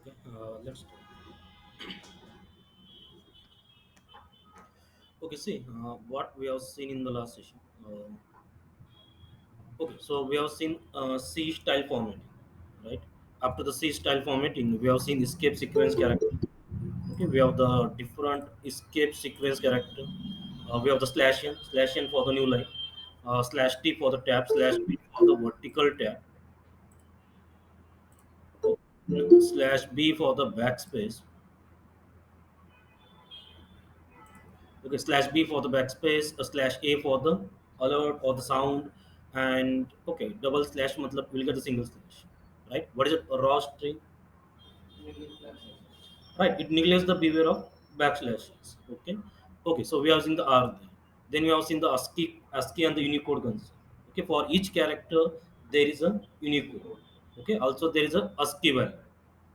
Okay, let's start. Okay, see what we have seen in the last session. Okay, so we have seen C style formatting, right? After the C style formatting, we have seen escape sequence character. Okay, we have the different escape sequence character. We have the slash n for the new line, slash T for the tab, slash B for the vertical tab, slash B for the backspace. Okay, slash B for the backspace, a slash A for the alert or the sound, and okay, double slash matlab we'll get the single slash, right? What is it? A raw string, right? It neglects the beware of backslashes. Okay, okay. So we have seen the R there. Then we have seen the ASCII and the Unicode concept. Okay, for each character there is a Unicode. Okay, also there is a ASCII value.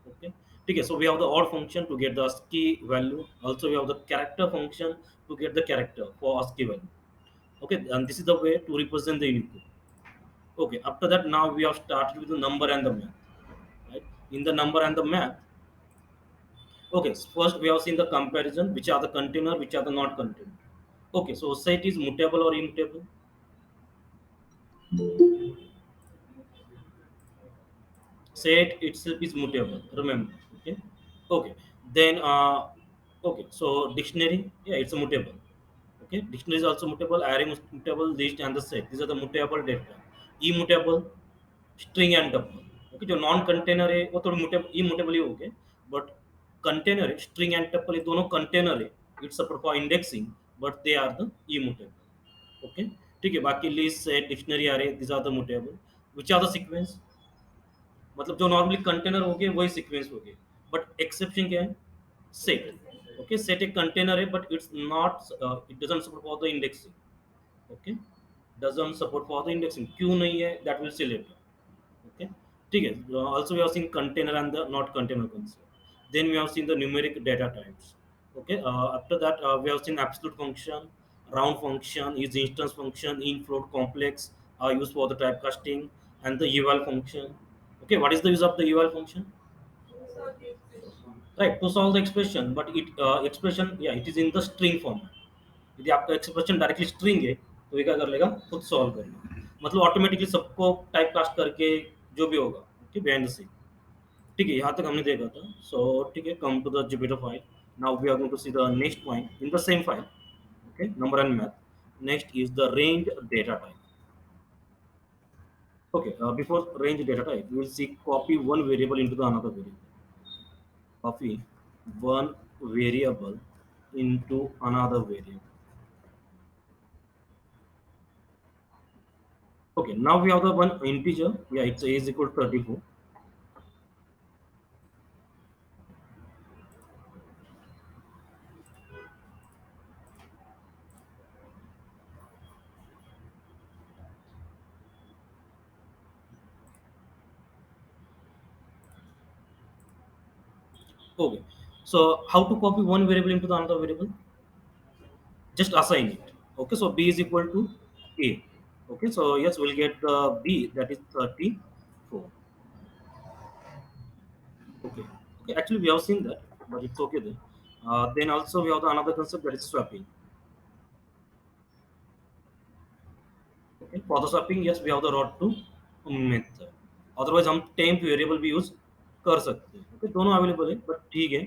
Okay, okay. So we have the odd function to get the ASCII value. Also we have the character function to get the character for ASCII value. Okay, and this is the way to represent the Unicode. Okay, after that now we have started with the number and the math, right? In the number and the math, okay, so first we have seen the comparison, which are the container, which are the not container. Okay, so set is mutable or immutable. Set itself is mutable, remember. Okay, okay, then okay, so dictionary, yeah, it's a mutable. Okay, dictionary is also mutable, array mutable, list and the set, these are the mutable data. Immutable, string and tuple okay जो non container है वो थोड़ी immutable ही हो गए but container है string and tuple ये दोनों कंटेनर है it's support for indexing but they are the immutable okay ठीक है बाकी लिस्ट है डिक्शनरी आ रहे this are the mutable which are the sequence मतलब जो नॉर्मली कंटेनर हो गए वही सीक्वेंस हो गए बट एक्सेप्शन क्या है सेट ओके सेट एक कंटेनर है but it's not it doesn't support for the indexing okay doesn't support for the indexing क्यों नहीं है that will see later okay ठीक है also we have seen container and the not container concept then we have seen the numeric data types okay after that we have seen absolute function round function is instance function in float complex are used for the typecasting and the eval function okay what is the use of the eval function right to solve the expression but it expression yeah it is in the string format यदि आपका expression directly string है तो ये क्या कर लेगा खुद solve करेगा मतलब ऑटोमेटिकली सबको टाइप कास्ट करके जो भी होगा ओके बिहाइंड द सीन ठीक है यहाँ तक हमने देखा था सो ठीक है come to the Jupyter file now we are going to see the next point in the same file okay number and math next is the range data type okay before range data type we will see copy one variable into the another variable copy one variable into another variable. Okay, now we have the one integer. Yeah, it's a is equal to 34. Okay, so how to copy one variable into the another variable? Just assign it. Okay, so b is equal to a. Okay, so yes, we'll get the b that is 34. Okay, okay. Actually, we have seen that, but it's okay then. Then also we have the another concept that is swapping. Okay, for the swapping, yes, we have the rod to method. Otherwise, हम temp variable भी use कर सकते हैं. Okay, दोनों available है, but ठीक है.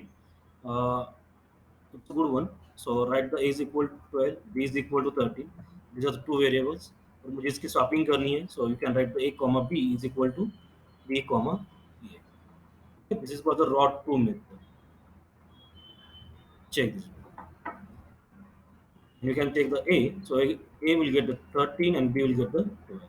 Uh, it's a good one. So write the a is equal to 12, b is equal to 13. These are the two variables. और मुझे इसकी swapping करनी है, so you can write the a comma b is equal to b comma a. Okay, this is for the rod to method. Check this. You can take the a, so a will get the 13 and b will get the 12.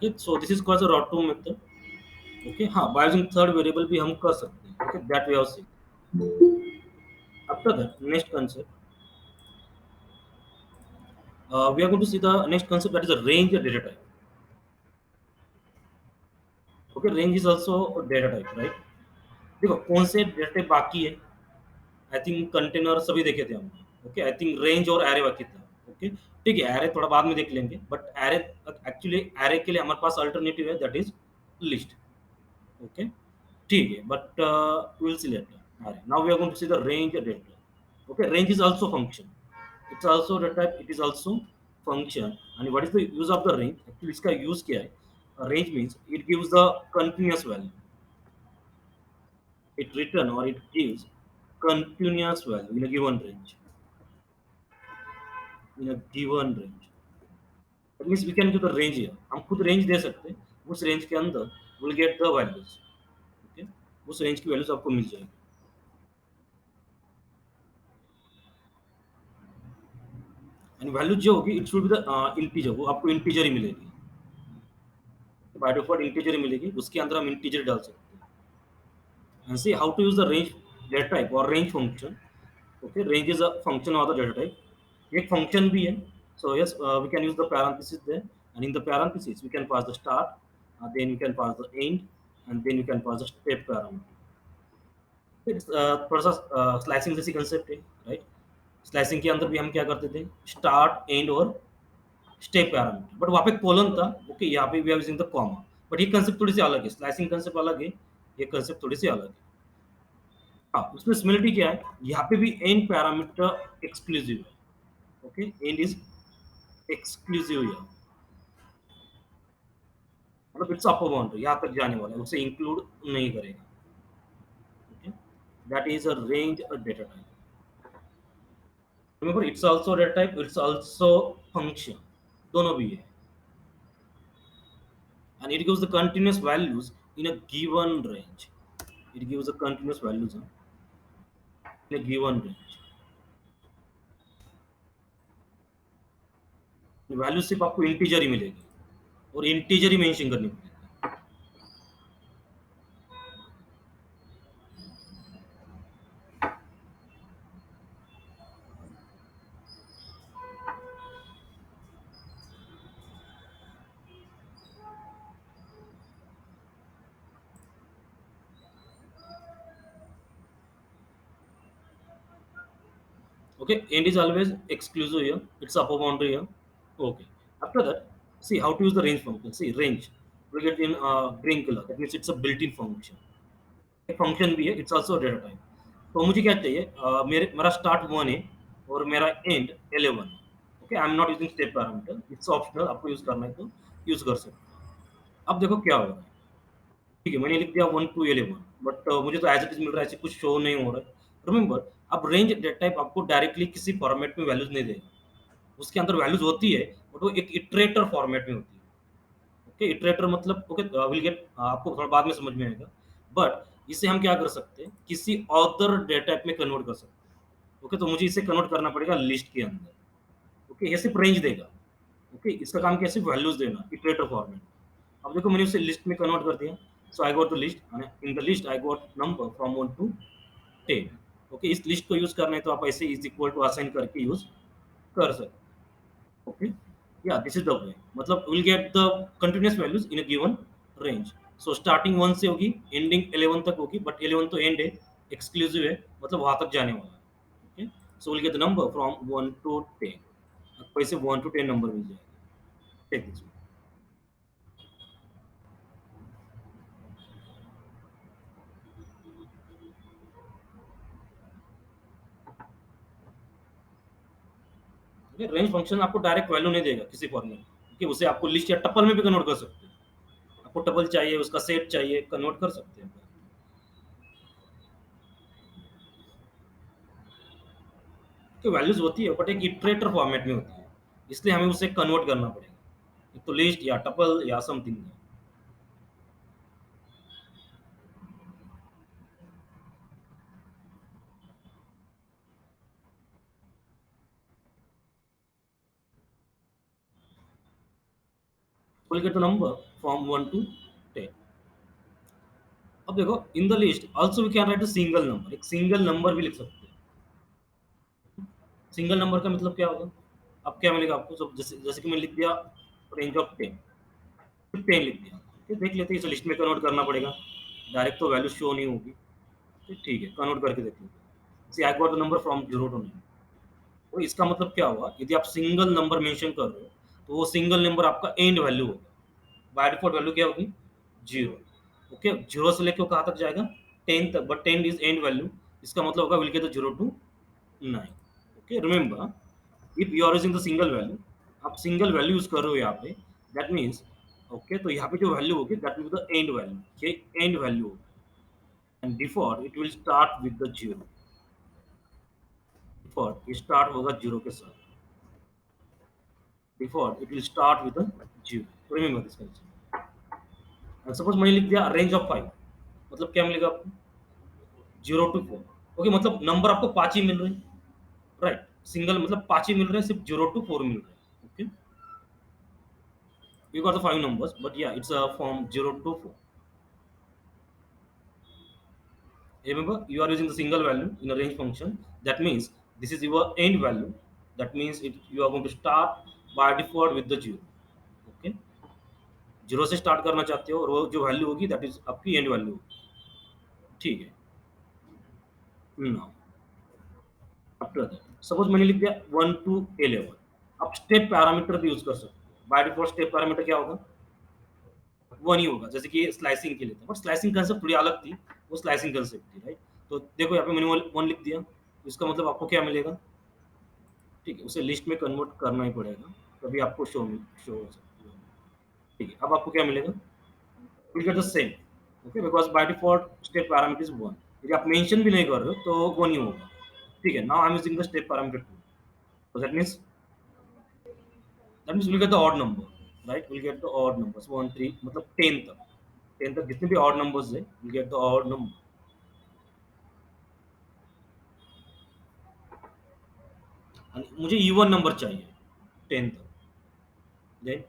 Okay, so this is called रॉटो method. Okay, हाँ, by using third variable भी हम कर सकते हैं। Okay, that we have seen. After that, next concept, we are going to see the next concept, that is a range data type. Okay, range is also a data type, right? देखो कौन से data type बाकी है। I think container सभी देखे थे हमने। Okay, I think range और एरे बाकी था। ओके, ठीक है, एरे थोड़ा बाद में देख लेंगे, बट एरे, एक्चुअली एरे के लिए हमारे पास अल्टरनेटिव है, दैट इज लिस्ट। ओके, ठीक है, बट विल सी लेटर। अरे now we are going to see the range data. Okay, range is also function, it's also data type, it is also function. And what is the use of the range? Actually इसका use क्या है? Range means it gives the continuous value, it return or it gives continuous value in a given range, in a given range. That means we can give the range here, हम खुद range दे सकते हैं, उस range के अंदर will get the values. Okay, उस range की values आपको मिल जाएगी। एंड वैल्यू जो होगी it should be the integer, वो आपको इंटीजर ही मिलेगी। बाय डिफॉल्ट इंटीजर ही मिलेगी, उसके अंदर हम इंटीजर डाल सकते हैं। And see how to use the range data type और range function. Okay, range is a function of the data type, एक फंक्शन भी है। So yes, we can use the parenthesis there, and in the parenthesis we can pass the start, then you can pass the end, and then you can pass the step parameter. It's थोड़ा सा slicing जैसी concept है, right? Slicing के अंदर भी हम क्या करते थे, स्टार्ट, एंड और स्टेप पैरामीटर, बट वहाँ पे कॉलन था। ओके, यहाँ पे we are using the comma, but ये कंसेप्ट थोड़ी सी अलग है, स्लाइसिंग कंसेप्ट अलग है, ये कंसेप्ट थोड़ी सी अलग है। हाँ, उसमें सिमिलरिटी क्या है, यहाँ पे भी एंड पैरामीटर एक्सक्लूसिव है। ओके, एंड इज एक्सक्लूसिव है, मतलब इट्स अपर बाउंड्री, यहाँ तक जाने वाला है, उसे इंक्लूड नहीं करेगा। Okay, that is a range a data type. Remember, it's also data type, it's also function, दोनों भी है। And it gives the continuous values in a given range, it gives the continuous values in a given range. Value सिर्फ आपको integer ही मिलेगी, और integer ही mention करनी पड़ेगी। Okay, end is always exclusive here, it's upper boundary here. Okay, after that, see how to use the range function. See range, we get in green color, that means it's a built-in function, एक function भी है, it's also data type. तो मुझे क्या चाहिए, मेरा start 1 है और मेरा एंड 11 है। Okay, I am not using step parameter, it's optional, आपको यूज करना है तो यूज कर सकते हैं। अब देखो क्या हो रहा है, ठीक है, मैंने लिख दिया 1 टू 11, बट मुझे तो एज इट इज मिल रहा है, ऐसे कुछ शो नहीं हो रहा है। रिमेंबर, अब रेंज डेटा टाइप आपको डायरेक्टली किसी फॉर्मेट में वैल्यूज नहीं देगा, उसके अंदर वैल्यूज होती है, बट वो एक इटरेटर फॉर्मेट में होती है। ओके, इटरेटर मतलब, ओके, विल गेट, आपको थोड़ा बाद में समझ में आएगा, बट इसे हम क्या कर सकते हैं, किसी अदर डेटा टाइप में कन्वर्ट कर सकते हैं। ओके, तो मुझे इसे कन्वर्ट करना पड़ेगा लिस्ट के अंदर। ओके, ये सिर्फ रेंज देगा। ओके, इसका काम क्या है, सिर्फ वैल्यूज देना इटरेटर फॉर्मेट। अब देखो मैंने उसे लिस्ट में कन्वर्ट कर दिया, so I got the list, in the list I got number from 1 to 10। Okay, इस लिस्ट को यूज करना है तो आप ऐसे इज इक्वल टू असाइन करके यूज कर सकते हैं। Okay, yeah, this is the way, मतलब we'll get the continuous values in a given range. So starting 1 से होगी, ending 11 तक होगी, but 11 तो end है, exclusive है, मतलब वहां तक जाने वाला है। Okay, so we'll get the number from 1 to 10, आपको ऐसे 1 to 10 नंबर मिल जाएगा। Take this one. Okay, range function आपको डायरेक्ट वैल्यू नहीं देगा किसी फॉर्मेट कि उसे आपको लिस्ट या टपल में भी कन्वर्ट कर सकते हैं। आपको टपल चाहिए, उसका सेट चाहिए, कन्वर्ट कर सकते हैं। तो वैल्यूज होती है, बट एक इटरेटर फॉर्मेट में होती है, इसलिए हमें उसे कन्वर्ट करना पड़ेगा, एक तो लिस्ट या टपल या something. Will get the number from 1 to 10. अब देखो in the list also we can write a single number, एक सिंगल नंबर भी लिख सकते हैं. सिंगल नंबर का मतलब क्या होगा? अब क्या मिलेगा आपको? सब जैसे जैसे कि मैंने लिख दिया रेंज ऑफ 10, फिर 10 लिख दिया. फिर देख लेते हैं इसे लिस्ट में कन्वर्ट करना पड़ेगा, डायरेक्ट तो वैल्यू शो नहीं होगी. फिर ठीक है, कन्वर्ट करके देखते हैं. See I got the number from 0 to 9. तो इसका मतलब क्या हुआ? यदि आप सिंगल नंबर मेंशन कर रहे हो तो वो सिंगल नंबर आपका एंड वैल्यू होगा. बाय डिफॉल्ट वैल्यू क्या होगी? 0. ओके, 0 से लेके वो कहाँ तक जाएगा? 10 तक, बट 10 इज एंड वैल्यू. इसका मतलब होगा will get the 0 to 9. Okay, remember if you are using the single value, आप सिंगल वैल्यू यूज कर रहे हो यहाँ पे, दैट मीन्स ओके, तो यहाँ पे जो वैल्यू होगी that will be the end value. ये एंड वैल्यू होगी. And default it will start with the 0. Default ये स्टार्ट होगा 0 के साथ. Default it will start with the 0. Remember this concept. Suppose मैंने लिख दिया रेंज ऑफ 5, मतलब क्या मिलेगा आपको? 0 to 4. ओके, मतलब नंबर आपको 5 ही मिल रहे हैं, राइट? सिंगल मतलब 5 ही मिल रहे हैं, सिर्फ 0 to 4 मिल रहे हैं. Okay, you got the 5 numbers, but yeah, it's from 0 to 4. Remember, you are using the single value in a range function. That means this is your end value. That means you are going to start by default with the 0. Okay, 0 से start करना चाहते हो और वो जो value होगी that is आपकी and value. ठीक है. नाउ आफ्टर दैट सपोज मैंने लिख दिया 1 to 11. आप स्टेप पैरामीटर भी यूज कर सकते हो. बाय डिफॉल्ट स्टेप पैरामीटर क्या होगा? 1 ही होगा, जैसे कि स्लाइसिंग के लिए था, बट स्लाइसिंग कंसेप्ट थोड़ी अलग थी. वो स्लाइसिंग कंसेप्ट थी, राइट? तो देखो यहाँ पे मैंने 1 लिख दिया, तो इसका मतलब आपको क्या मिलेगा? ठीक है, उसे लिस्ट में कन्वर्ट करना ही पड़ेगा, तभी आपको शो हो सकती है. ठीक है, अब आपको क्या मिलेगा? Will get the same. Okay, because by default step parameter is 1. यदि आप मेंशन भी नहीं कर रहे हो तो 1 ही होगा. ठीक है, now I am using the step parameter 2. So that means we'll get the odd number, right? We'll get the odd numbers 1 3 मतलब 10 तक. 10 तक जितने भी odd numbers है we'll get the odd number. And मुझे इवन नंबर चाहिए 10 तक. Then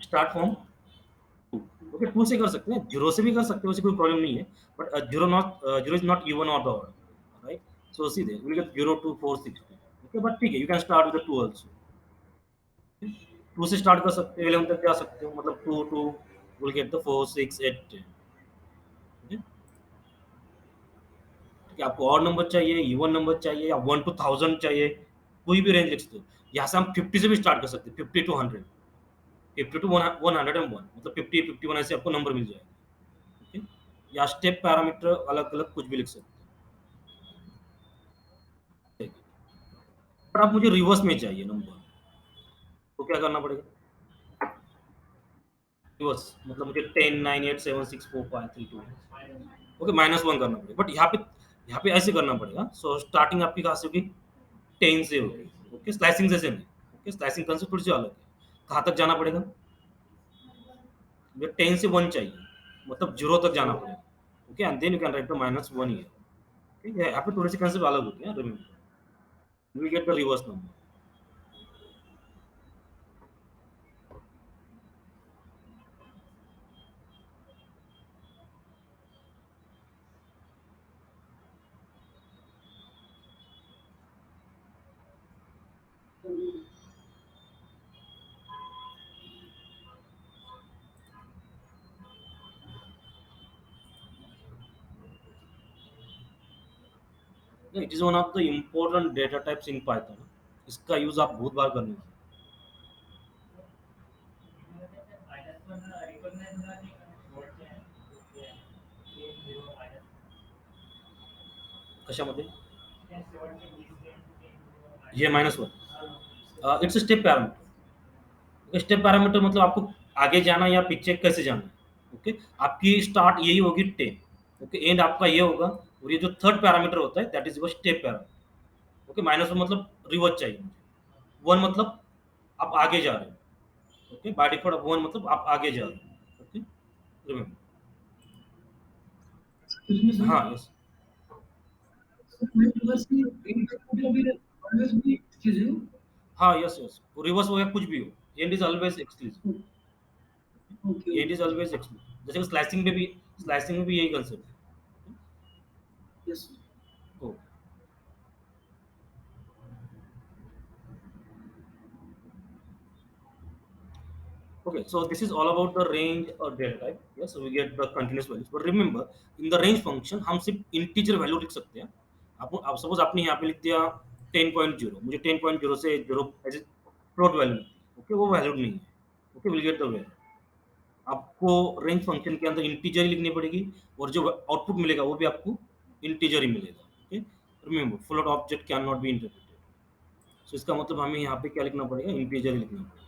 start from 2. Okay, 2 से कर सकते हैं, 0 से भी कर सकते हैं, उससे कोई प्रॉब्लम नहीं है. बट 0 इज नॉट इवन और द ऑड, राइट? सो सीधे will get 0 to 460. Okay, but ठीक है, you can start with 2 also. 2 से स्टार्ट कर सकते हो, 11 तक जा सकते हो, मतलब 2 2 विल गेट द 4 6 8 10. ओके, ठीक है, आपको ऑड नंबर चाहिए, इवन नंबर चाहिए, या 1 to 1000 चाहिए, कोई भी रेंज लिख सकते हो. यहाँ से हम 50 से भी स्टार्ट कर सकते हैं, 50 to 100. 50 to 101, मतलब 50 51 ऐसे आपको नंबर मिल जाएगा. ओके, या स्टेप पैरामीटर अलग अलग कुछ भी लिख सकते हैं. पर आप मुझे रिवर्स में चाहिए नंबर, तो क्या करना पड़ेगा? रिवर्स मतलब मुझे 10 9 8 7 6 4 5 3 2. ओके, -1 करना पड़ेगा, बट यहाँ पे ऐसे करना पड़ेगा. सो स्टार्टिंग आपकी कहाँ से होगी? 10 से होगी. ओके, स्लाइसिंग जैसे नहीं. ओके, स्लाइसिंग कंसेप्ट थोड़ी सी अलग है. कहाँ तक जाना पड़ेगा? मुझे 10 से 1 चाहिए, मतलब 0 तक जाना पड़ेगा. Okay, and then you can write the -1 here. ठीक है, यहाँ पे थोड़ी सी कंसेप्ट अलग होती है. Remember, you will get the reverse number. Yeah, it is one of the important data types in Python. इसका यूज आप बहुत बार करने वाले हैं. कशामध्ये? ये -1 it's step parameter. Step parameter मतलब आपको आगे जाना या पीछे कैसे जाना है. ओके, आपकी स्टार्ट यही होगी 10. ओके, एंड आपका ये होगा. और ये जो थर्ड पैरामीटर होता है that is your step parameter. Okay, -1 मतलब रिवर्स चाहिए मुझे. 1 मतलब आप आगे जा रहे हो. ओके, बाय डिफॉल्ट 1 मतलब आप आगे जा रहे हो. Okay, remember. हाँ, यस. हाँ, यस, यस, रिवर्स हो या कुछ भी हो, and is always exclusive, and is always exclusive, जैसे स्लाइसिंग में भी यही कंसेप्ट है। ओ, okay, so this is all about the range or data type. Yes, so we get the continuous values. But remember, in the range function हम सिर्फ integer value लिख सकते हैं। आप सपोज आपने यहाँ पे लिख दिया 10.0, मुझे 10.0 से 0 एज फ्लोट वैल्यू लिखती है, ओके, वो वैल्यू नहीं है, okay, will get the value. आपको रेंज फंक्शन के अंदर इंटीजर ही लिखनी पड़ेगी, और जो आउटपुट मिलेगा वो भी आपको इंटीजर ही मिलेगा, okay. Remember, float object can not be interpreted, so इसका मतलब हमें यहाँ पे क्या लिखना पड़ेगा, इंटीजर ही लिखना पड़ेगा।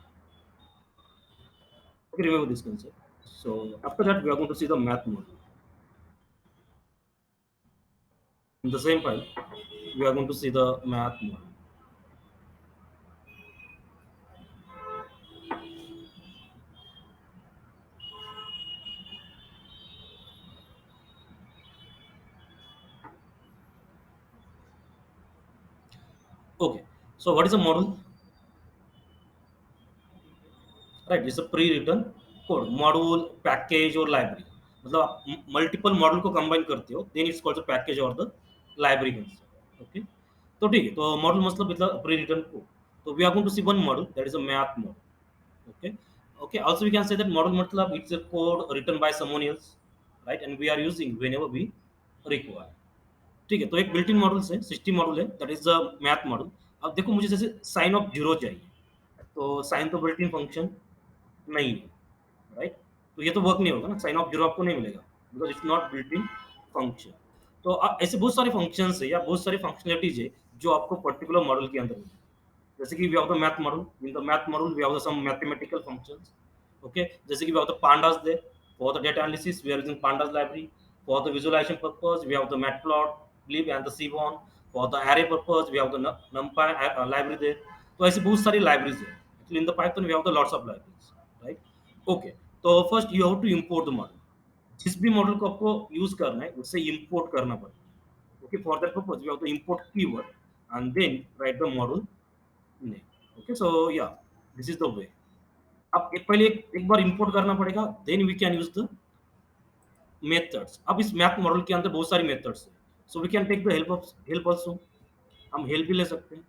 Okay, remember this concept. So after that, we are going to see the math model. In the same file, we are going to see the math model. Okay. So what is a model? Right. It's a pre-written code. Module, package और library. मतलब आप multiple model को combine करते हो, then it's called the package और the library concept, okay. तो ठीक है, तो मॉडल मतलब प्री रिटन कोड। तो we are going to see one model, that is a math model, okay. Okay, also we can say that model matlab it's a code written by someone else, right, and we are using whenever we require, ठीक है। तो एक built in model है, system model है, that is the math model. अब देखो मुझे जैसे साइन ऑफ जीरो चाहिए, तो साइन तो बिल्ट इन फंक्शन नहीं है, राइट। तो ये तो वर्क नहीं होगा ना, साइन ऑफ जीरो आपको नहीं मिलेगा, because it's not built in function. तो ऐसे बहुत सारे फंक्शन है या बहुत सारी फंक्शनलिटीज है जो आपको पर्टिकुलर मॉडल के अंदर मिलेगी। जैसे कि we have the math model. In the math model, we have some mathematical functions. Okay, जैसे कि we have the pandas there. For the data analysis, we are using pandas library. For the visualization purpose, we have the matplotlib and the seaborn. For the array purpose, we have the numpy library there. तो ऐसी बहुत सारी libraries है। Actually, in the Python, we have the lots of libraries, right? Okay, तो first you have to import the model. जिस भी model को आपको यूज करना है उसे इंपोर्ट करना पड़ेगा, okay. For that purpose we have to import keyword and then write the model name, okay। So yeah, this is the way। अब पहले एक बार इंपोर्ट करना पड़ेगा, then we can use the methods. अब इस मैथ मॉडल के अंदर बहुत सारी मेथड्स हैं, so we can take the help also, हम हेल्प भी ले सकते हैं,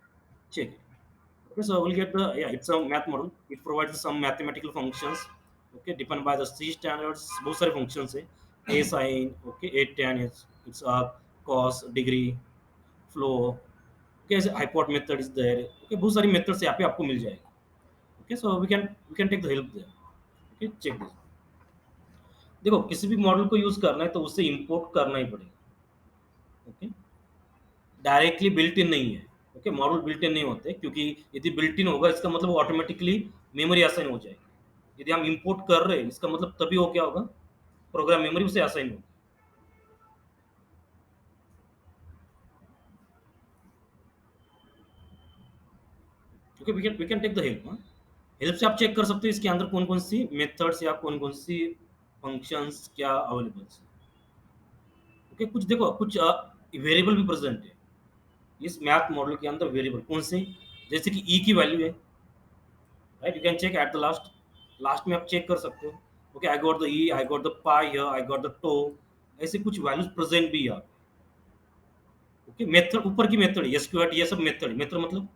check. Okay, so we'll get the, yeah, it's a math model, it provides some mathematical functions, okay, defined by the C standards। बहुत सारे functions है, a sin, okay, a tan, it's a cos, degree, flow, okay, hypot method is there, okay, बहुत सारी methods यहाँ पे आपको मिल जाएगी, okay। So we can take the help there, okay, check this। देखो किसी भी मॉडल को यूज करना है तो उसे इंपोर्ट करना ही पड़ेगा, ओके। डायरेक्टली बिल्ट इन नहीं है, ओके। मॉडल बिल्ट इन नहीं होते, क्योंकि यदि बिल्ट इन होगा इसका मतलब ऑटोमेटिकली मेमोरी असाइन हो जाएगी। यदि हम इंपोर्ट कर रहे हैं इसका मतलब तभी वो क्या होगा, प्रोग्राम मेमोरी उसे असाइन होगा, okay. We can take the help, help से आप चेक कर सकते हो इसके अंदर कौन कौन सी मेथड्स या कौन कौन सी फंक्शंस क्या अवेलेबल है, ओके। कुछ देखो, कुछ वेरिएबल भी प्रेजेंट है इस मैथ मॉडल के अंदर। वेरिएबल कौन से, जैसे कि ई की वैल्यू है, right, you can check at the last, last में आप चेक कर सकते हो, okay. I got the e, I got the pi here, I got the tau, ऐसे कुछ वैल्यूज प्रेजेंट भी है यहाँ पे, ओके। मेथड ऊपर की मेथड है, स्क्वायर ये सब मेथड, मेथड मतलब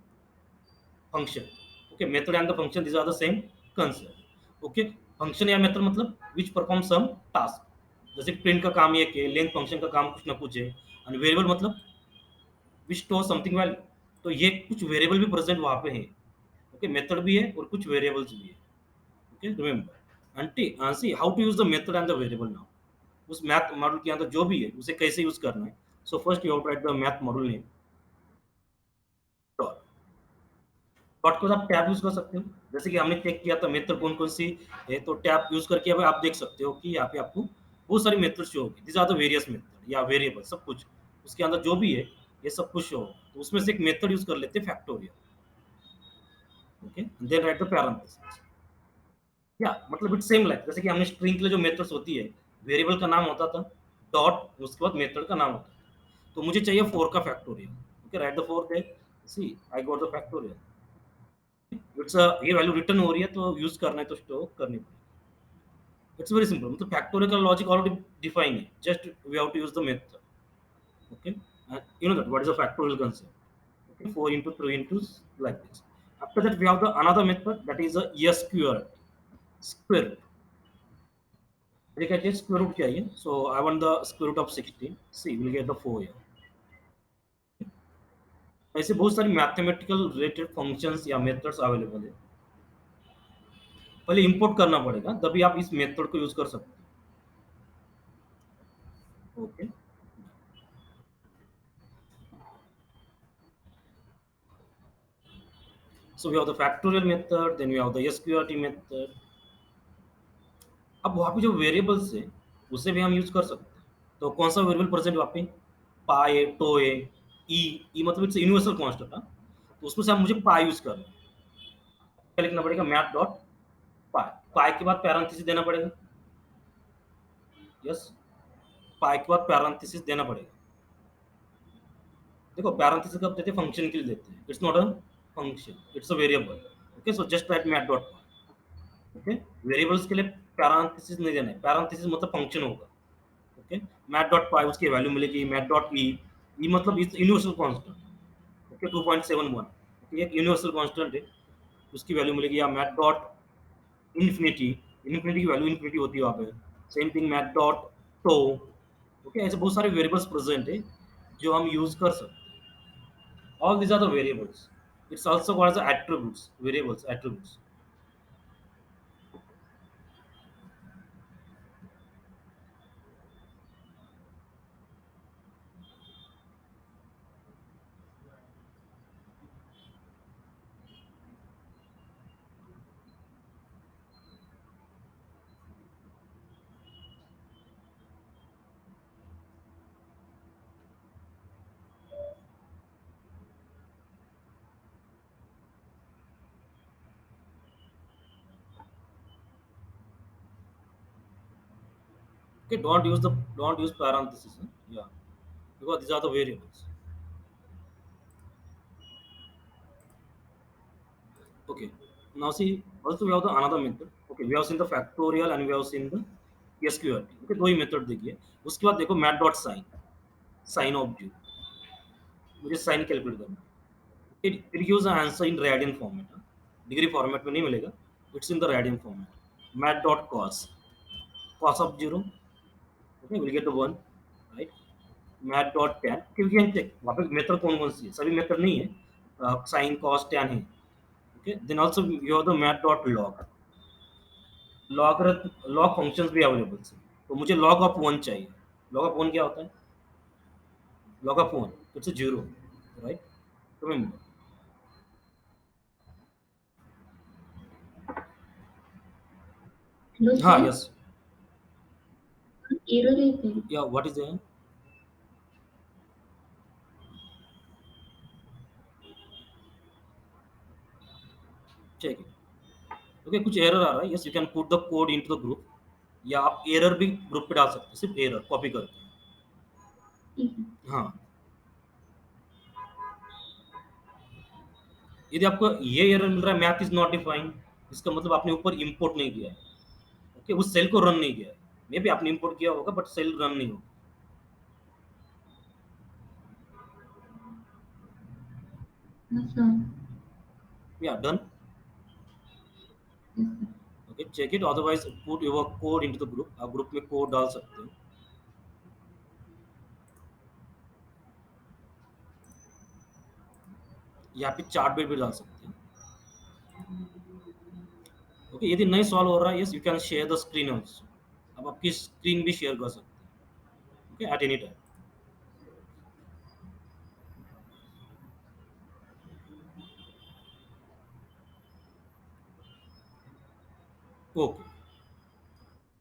function, okay. Method and the function this are the same concept, okay. Function या मेथड मतलब विच परफॉर्म सम टास्क, जैसे प्रिंट का काम ये है, लेंथ फंक्शन का काम कुछ ना कुछ है, और वेरिएबल मतलब विच स्टोर समथिंग वैल्यू, तो ये कुछ वेरिएबल भी प्रेजेंट वहाँ पे है, ओके। मेथड भी है और कुछ वेरिएबल्स भी है, okay. Remember and see how to use the method and the variable now. उस मैथ मॉडल के अंदर जो भी है उसे कैसे यूज करना है। So first you have to write the math model name dot, dot के बाद आप टैब यूज कर सकते हो, जैसे कि हमने चेक किया था मेथड कौन कौन सी है, तो टैब यूज करके अब आप देख सकते हो कि यहाँ पे आपको बहुत सारी मेथड शो होगी, this are the various method या वेरिएबल, सब कुछ उसके अंदर जो भी है ये सब कुछ शो होगा। तो उसमें से एक मेथड यूज कर लेते हैं factorial, okay, then write the parenthesis, या मतलब इट्स सेम लाइक जैसे कि हमने स्ट्रिंग के लिए जो मेथड्स होती है, वेरिएबल का नाम होता था डॉट, उसके बाद मेथड का नाम होता है, तो मुझे चाहिए 4 का factorial. Okay, write the 4 there. See I got the factorial. It's ये वैल्यू रिटर्न हो रही है तो यूज करना है तो स्टोर करनी पड़ेगी। इट्स वेरी सिंपल, मतलब फैक्टोरियल का लॉजिक ऑलरेडी डिफाइन है, just we have to use the method. Okay, you know that what is a factorial concept? Okay, 4 into 3 into like this. After that, we have the another method, that is a square square root. ठीक है, square root क्या है? So I want the square root of 16. See, we'll get the 4 here. ऐसे बहुत सारी mathematical related functions या methods available है। पहले इंपोर्ट करना पड़ेगा, तभी आप इस मेथड को यूज कर सकते हो। Okay, so we have the factorial method, then we have the sqrt method। अब वहाँ पे जो वेरिएबल्स है उसे भी हम यूज कर सकते हैं। तो कौन सा वेरिएबल प्रेजेंट वहाँ पे? पाए, टोए, ई। ई मतलब इट्स यूनिवर्सल कांस्टेंट। तो उसमें से हम मुझे पाई यूज करना है। क्या लिखना पड़ेगा? मैथ डॉट पाई। पाई के बाद पैरेंथेसिस देना पड़ेगा। यस, पाई के बाद पैरेंथेसिस देना पड़ेगा। देखो, पैरेंथेसिस कब देते हैं? फंक्शन के लिए देते हैं। It's not a function, it's a variable. Okay, so just right math dot pi. Okay, variables के लिए पैरेंथेसिस नहीं देना है। पैरेंथेसिस मतलब फंक्शन होगा। ओके, मैथ डॉट पाई, उसकी वैल्यू मिलेगी मैथ डॉट ई। ई मतलब इस यूनिवर्सल कांस्टेंट। ओके, 2.71। ओके, एक यूनिवर्सल कांस्टेंट है, उसकी वैल्यू मिलेगी। या मैथ डॉट इन्फिनिटी, इन्फिनिटी की वैल्यू इन्फिनिटी होती है वहाँ पे। Same thing math dot tau. Okay, ऐसे बहुत सारे वेरिएबल्स प्रेजेंट है जो हम यूज कर सकते हैं। All these are the variables. It's also called as attributes, variables attributes. Okay, don't use parentheses, huh? Yeah, because these are the variables. Okay, now see, also we have the another method. Okay, we have seen the factorial and we have seen the SQRT। Okay, दो ही method देखिए। उसके बाद देखो math dot sine, sine of zero. मुझे sine calculate करना है। It gives the answer in radian format. Degree format में नहीं मिलेगा, it's in the radian format. Math dot cos, cos of zero. Okay, will get the one, right. Math dot tan, क्योंकि हम check वहाँ पे method कौन कौन सी है, सभी मेथड नहीं है। साइन कॉस टैन है। Okay, then also you have the math dot log. Log, log functions भी अवेलेबल है। तो मुझे लॉग ऑफ वन चाहिए। लॉग ऑफ वन क्या होता है? Log of one it's zero, right. Remember. Hello, हाँ, sir. Yes. Error is there. या what is there? Check it. Okay, कुछ एरर आ रहा है। Yes, you can put the code into the group, या आप एरर भी ग्रुप पे डाल सकते हैं, सिर्फ एरर कॉपी करके। ठीक है। हाँ, यदि आपको ये एरर मिल रहा है मैथ इज नॉट डिफाइंड, इसका मतलब आपने ऊपर इंपोर्ट नहीं किया है। ओके, उस सेल को रन नहीं किया है। मे बी आपने इंपोर्ट किया होगा बट सेल रन नहीं होगा। Yes, sir. या done. Yes, sir. Okay, check it, otherwise put your code into the group. आप ग्रुप में कोड डाल सकते हो। यहाँ पे चार्ट भी डाल सकते हैं। ओके, यदि नहीं सॉल्व हो रहा है, yes you can share the screen also. आप आपकी स्क्रीन भी शेयर कर सकते हैं। Okay, at any time. Okay,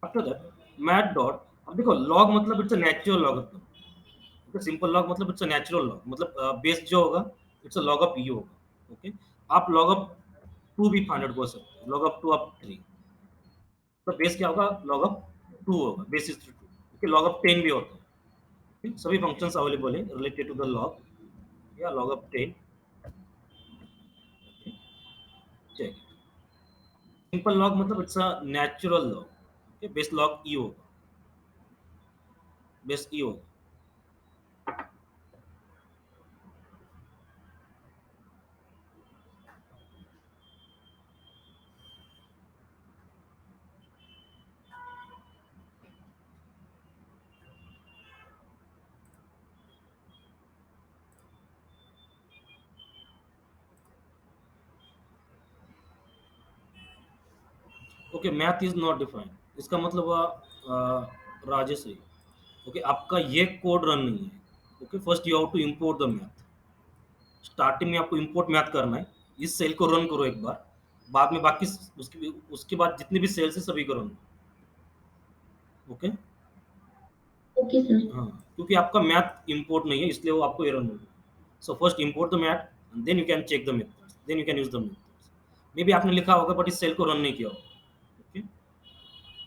after that math dot. अब देखो, लॉग मतलब it's a natural log. Okay, simple log मतलब इट्स अ नेचुरल लॉग, मतलब बेस जो होगा it's a log of you होगा। ओके, आप लॉग ऑफ टू भी फाइंड आउट कर सकते हैं, log of two of three. तो बेस क्या होगा? लॉग ऑफ टू होगा, base is two. Okay, log of ten भी होता है। सभी फंक्शंस अवेलेबल है रिलेटेड टू द लॉग या log of 10। Check simple log मतलब it's a natural log, base log e होगा, बेस ई होगा। Okay, math is not defined, इसका मतलब हुआ राजेश है। ओके, आपका ये कोड रन नहीं है। Okay, first you have to import the math. Starting में आपको इंपोर्ट मैथ करना है। इस सेल को रन करो एक बार, बाद में बाकी उसके बाद जितने भी सेल्स है सभी को रन। ओके। Okay sir. हाँ, क्योंकि आपका मैथ इंपोर्ट नहीं है इसलिए वो आपको एरर मिलेगा। So first import the math, then you can check the methods, then you can use the methods. Maybe आपने लिखा होगा बट इस सेल को रन नहीं किया होगा। ओके,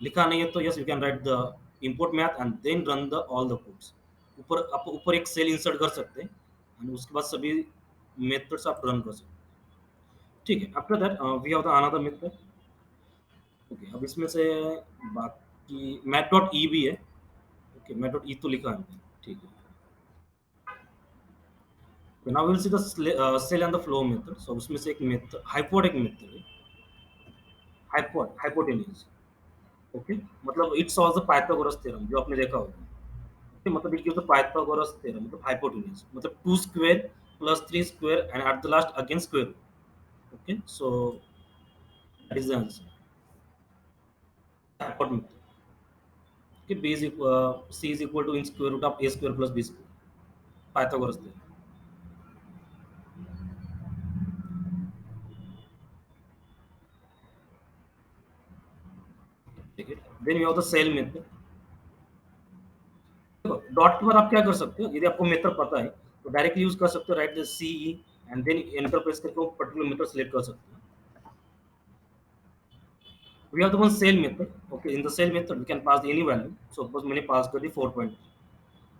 लिखा नहीं है तो yes you can write the import math and then run the all the codes. ऊपर आप ऊपर एक सेल इंसर्ट कर सकते हैं एंड उसके बाद सभी मेथड्स आप रन कर सकते हैं। ठीक है, after that we have the another method. Okay, अब इसमें से बाकी मैथ डॉट ई भी है। ओके, मैथ डॉट ई तो लिखा है हमने, ठीक है। तो now will see the ceil and the floor method. So उसमें से एक मेथड हाइपोड, एक मेथड है हाइपोटेन्यूज। ओके, मतलब it solves the Pythagoras theorem जो आपने देखा होगा। ओके, मतलब it gives the Pythagoras theorem, मतलब हाइपोटेन्यूज मतलब 2 square plus 3 square and at the last again square root. Okay, so that is the answer, hypot method. Okay, b is c is equal to in square root of a square plus b square, Pythagoras theorem. ठीक है, then you have the ceil method. देखो dot के बाद आप क्या कर सकते हो, यदि आपको मेथड पता है तो डायरेक्टली यूज कर सकते हो, write the c e and then enter press करके वो पर्टिकुलर मेथड सेलेक्ट कर सकते हो। We have the one ceil method. Okay, in the ceil method we can pass any value. Suppose मैंने पास कर दी 4.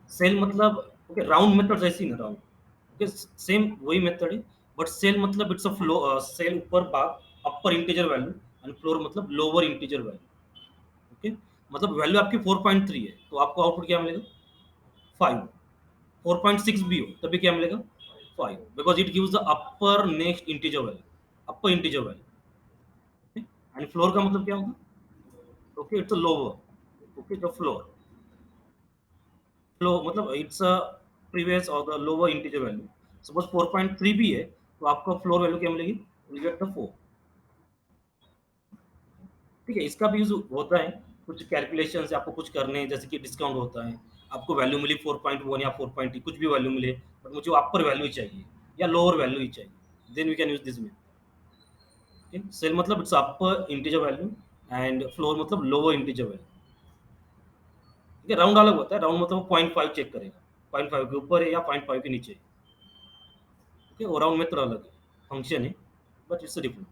सेल मतलब ओके राउंड मेथड जैसी ना राउंड। ओके, सेम वही मेथड है बट सेल मतलब इट्स अ फ्लो, सेल ऊपर भाग upper integer value and floor मतलब लोअर इंटीजर वैल्यू। ओके, मतलब वैल्यू आपकी 4.3 है तो आपको आउटपुट क्या मिलेगा, 5। 4.6 भी हो तभी क्या मिलेगा, 5, because it gives the upper next integer value, upper integer value. And floor का मतलब क्या होगा, okay it's a lower. Okay, the floor, flow मतलब इट्स अ प्रीवियस और the lower integer value. Suppose 4.3 भी है तो आपको फ्लोर वैल्यू क्या मिलेगी, विल गेट द 4। ठीक है, इसका भी यूज होता है कुछ कैलकुलेशन से, आपको कुछ करने हैं जैसे कि डिस्काउंट होता है, आपको वैल्यू मिली 4.1 या 4.2 कुछ भी वैल्यू मिले बट मुझे अपर वैल्यू ही चाहिए या लोअर वैल्यू ही चाहिए, then we can use this में। सेल मतलब it's upper integer value and floor मतलब लोअर इंटीजर वैल्यू। ठीक है, राउंड अलग होता है, राउंड मतलब वो 0.5 चेक करेगा, 0.5 के ऊपर है या 0.5 के नीचे है। ओके, वो राउंड मेथड अलग है, फंक्शन है but it's different.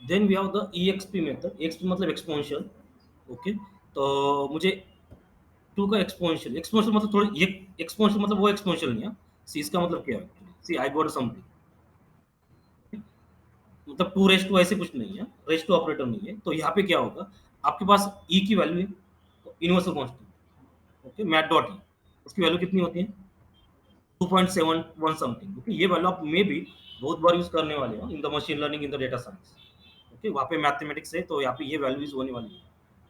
Then we have the EXP method. EXP मतलब एक्सपोनेंशियल। ओके, तो मुझे 2 का एक्सपोनेंशियल, एक्सपोनेंशियल मतलब थोड़ी ये एक्सपोनेंशियल मतलब वो एक्सपोनेंशियल नहीं है। सी इसका मतलब क्या है actually, see I got something, मतलब 2 रेज़ टू ऐसे कुछ नहीं है, रेज़ टू ऑपरेटर नहीं है। तो यहाँ पे क्या होगा, आपके पास ई की वैल्यू है तो universal constant. Okay, math dot E, उसकी वैल्यू कितनी होती है, 2.71 समथिंग। ओके, ये वैल्यू आप मे बी बहुत बार यूज करने वाले हो in the machine learning, in the data science. Okay, वहाँ पे मैथमेटिक्स है तो यहाँ पे ये वैल्यूज होने वाली है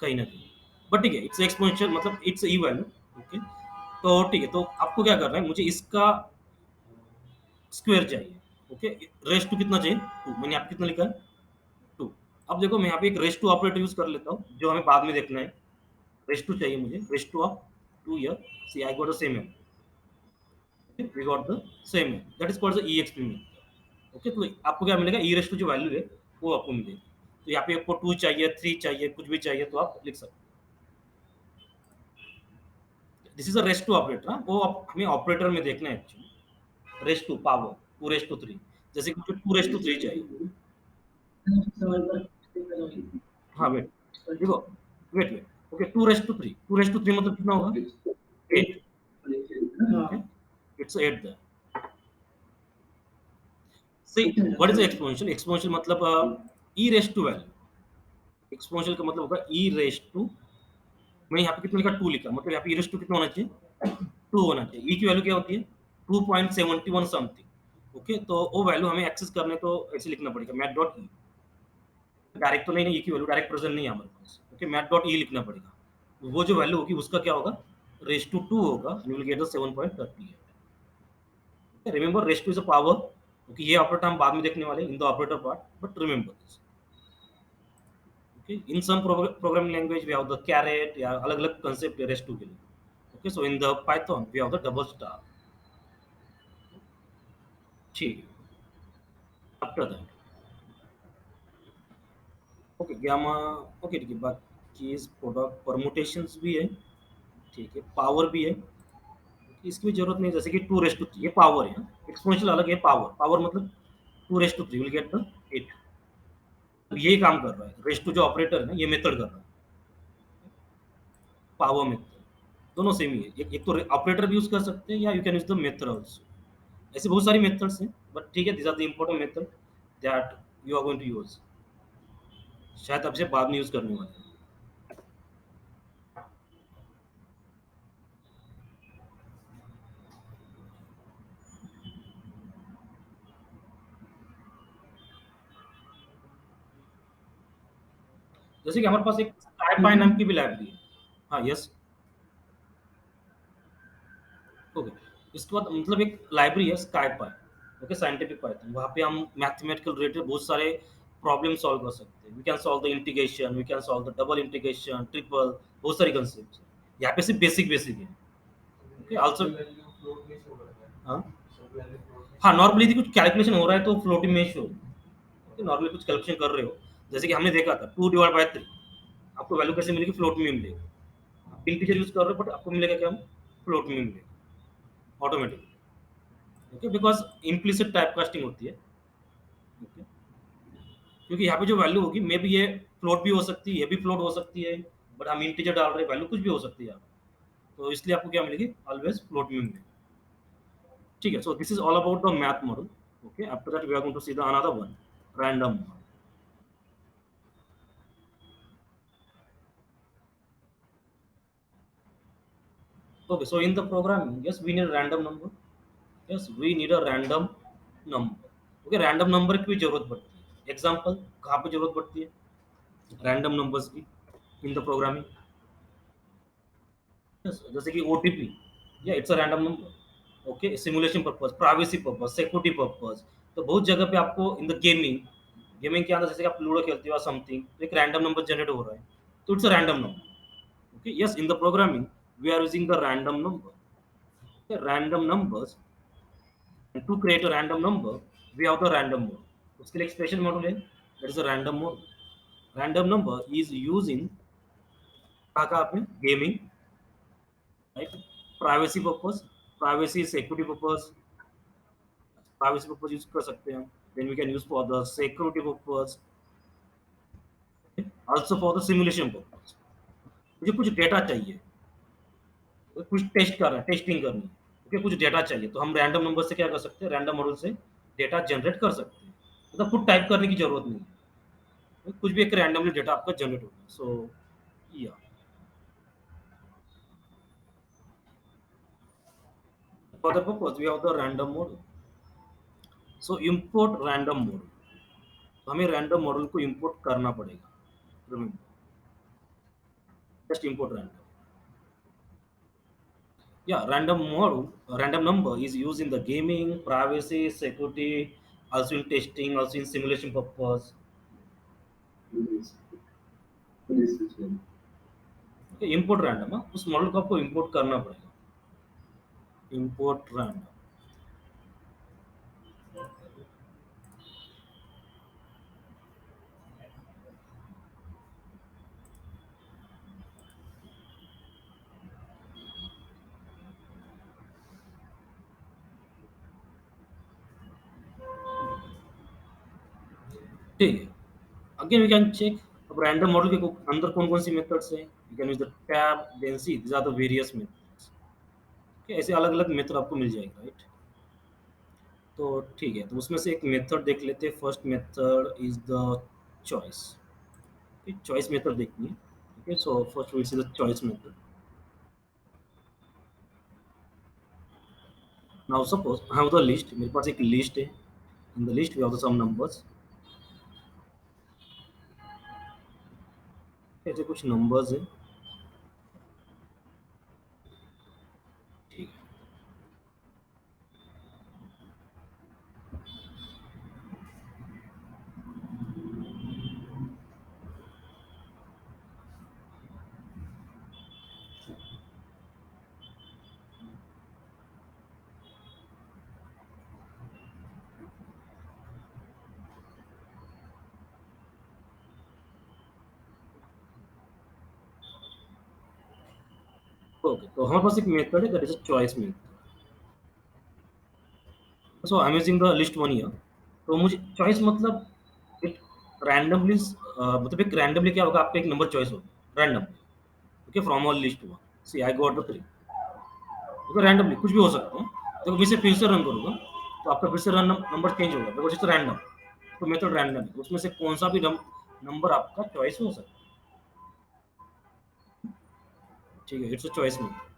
कहीं ना कहीं। बट ठीक है, इट्स एक्सपोनेंशियल मतलब इट्स ई वैल्यू। ओके, तो ठीक है, तो आपको क्या करना है, मुझे इसका स्क्वायर चाहिए। ओके, रेस टू कितना चाहिए, 2। मैंने आप कितना लिखा है, 2। अब देखो मैं यहाँ पे एक रेस टू ऑपरेटर यूज कर लेता हूँ जो हमें बाद में देखना है। रेस टू चाहिए मुझे, raise to of 2 here, see I got the same है, वी गॉट द सेम है, that is called the e experiment. Okay, तो आपको क्या मिलेगा, ई रेस टू जो वैल्यू है वो आपको मिलेगी। तो यहाँ पे आपको 2 चाहिए, 3 चाहिए, कुछ भी चाहिए तो आप लिख सकते this is a raise to operator, वो हमें ऑपरेटर में देखना है actually. Raise to power, 2 raise to 3, जैसे कि मुझे 2 रेस्ट टू 3 चाहिए। हाँ वेट, देखो, wait wait, okay 2 raise to 3, 2 raise to 3 मतलब कितना होगा? 8। Okay, it's 8 there. See, what is the exponential? Exponential मतलब e raise to value. Exponential का मतलब होगा e रेस्ट टू, मैं यहाँ पे कितना लिखा? 2 लिखा, मतलब यहाँ पे e रेस्ट टू कितना होना चाहिए? 2 होना चाहिए। e की वैल्यू क्या होती है? 2.71 समथिंग। ओके, तो वो वैल्यू हमें एक्सेस करने तो ऐसे लिखना पड़ेगा, मैथ डॉट ई। डायरेक्ट तो नहीं, नहीं e की वैल्यू डायरेक्ट प्रेजेंट नहीं है हमारे पास। ओके, मैथ डॉट ई लिखना पड़ेगा। वो जो वैल्यू होगी उसका क्या होगा? रेस्ट टू 2 होगा, you will get the 7.38। Remember rest two is a power. Okay, ये ऑपरेटर हम बाद में देखने वाले in the operator part, but remember this. Okay, in some programming language we have the caret या अलग अलग concept है rest 2 के लिए। Okay, so in the Python we have the double star। ठीक है, after that okay gamma। okay ठीक है, बाकी इस प्रोडक्ट परमुटेशंस भी है, ठीक है, पावर भी है। इसकी भी जरूरत नहीं, जैसे कि 2 रेस्ट टू 3 ये पावर है, एक्सपोनेंशियल अलग है, पावर पावर मतलब 2 raise to 3 will get the 8। यही काम कर रहा है रेस्ट टू, जो ऑपरेटर है ना ये मेथड कर रहा है, पावर मेथड दोनों सेम ही है। एक तो ऑपरेटर भी यूज कर सकते हैं या you can use the method also. ऐसे बहुत सारी मेथड्स हैं, बट ठीक है, these are the important method that you are going to use, शायद आपसे बाद में यूज करने वाले हैं। जैसे कि हमारे पास एक स्काईपाई नाम की भी लाइब्रेरी है। हाँ यस, ओके। इसके बाद मतलब एक लाइब्रेरी है स्काईपाई, ओके, साइंटिफिक पाइथन, वहाँ पे हम मैथमेटिकल रिलेटेड बहुत सारे प्रॉब्लम सॉल्व कर सकते हैं। We can solve the integration, we can solve the double integration, triple, बहुत सारी कंसेप्ट। यहाँ पे सिर्फ बेसिक बेसिक है। ओके आल्सो, हाँ हाँ, नॉर्मली यदि कुछ कैलकुलेशन हो रहा है तो फ्लोटिंग में शो, नॉर्मली कुछ कैलकुलेशन कर रहे हो, जैसे कि हमने देखा था 2/3, आपको वैल्यू कैसे मिलेगी? फ्लोट में मिलेगी। आप इंटीजर यूज कर रहे हो बट आपको मिलेगा क्या? फ्लोट में मिलेगा automatically. Okay, because implicit type casting होती है। ओके, क्योंकि यहाँ पे जो वैल्यू होगी मे बी ये फ्लोट भी हो सकती है, ये भी फ्लोट हो सकती है, बट हम इंटीजर डाल रहे हैं, वैल्यू कुछ भी हो सकती है यहाँ पे। तो इसलिए आपको क्या मिलेगी? ऑलवेज फ्लोट में मिलेगी। ठीक है, so this is all about the math model. Okay, after that we are going to see the another one, random. Okay, so in the programming, yes, we need a random number. Yes, we need a random number. Okay, random number की भी जरूरत पड़ती है। Example कहाँ पे जरूरत पड़ती है रैंडम नंबर्स की? इन द प्रोग्रामिंग। yes, जैसे कि ओटीपी, या it's a random number. Okay, simulation purpose, privacy purpose, security purpose. तो बहुत जगह पे आपको इन द गेमिंग, गेमिंग के अंदर जैसे कि आप लूडो खेलते हो समथिंग, तो एक रैंडम नंबर जनरेट हो रहा है, तो it's a random number. Okay, yes, in the programming we are using the random number, random numbers. And to create a random number, we have the random mode. उसके लिए एक special module है, that is a random mode. Random number is use in, कहा कहा आपने? Gaming, right, privacy purpose, privacy security purpose, privacy purpose use कर सकते हैं। Then we can use for the security purpose, also for the simulation purpose. मुझे कुछ data चाहिए, कुछ टेस्ट कर रहे हैं, टेस्टिंग करनी है, ओके, कुछ डेटा चाहिए, तो हम रैंडम नंबर से क्या कर सकते हैं? रैंडम मॉडल से डेटा जनरेट कर सकते हैं, मतलब खुद टाइप करने की जरूरत नहीं है, कुछ भी एक रैंडमली डेटा आपका जनरेट होगा। सो या for the purpose we have the random model, so import random model। तो हमें रैंडम मॉडल को इंपोर्ट करना पड़ेगा। जस्ट इंपोर्ट रैंडम, या random model, random number is use in the gaming, privacy, security, also in testing, also in simulation purpose। Import random, उस model को आपको import करना पड़ेगा, इंपोर्ट रैंडम। ठीक है। अगेन वी कैन चेक अब random model के अंदर कौन कौन सी मेथड्स हैं। You can use the tab then see these are the various methods. ऐसे अलग अलग मेथड आपको मिल जाएगा, राइट। तो ठीक है, तो उसमें से एक मेथड देख लेते हैं। First method is the choice. Choice method देखनी है। Okay, so first we see the choice method. Now suppose I have the list, मेरे पास एक लिस्ट है। In the list we have the some numbers. ऐसे कुछ नंबर्स है। ठीक है। ओके, तो हमारे पास एक मेथड है that is a choice method. So I am using the list one year. तो मुझे चॉइस मतलब एक रैंडमली, मतलब एक रैंडमली क्या होगा, आपका एक नंबर चॉइस होगा random. Okay, from all list one see I got the 3। Okay, randomly कुछ भी हो सकता है। तो मैं इसे फिर से रन करूंगा तो आपका फिर से रन नंबर चेंज होगा बिकॉज इट्स रैंडम। तो मेथड रैंडम है, उसमें से कौन सा भी नंबर आपका चॉइस हो सकता है। ठीक है, इट्स अ चॉइस मेथड।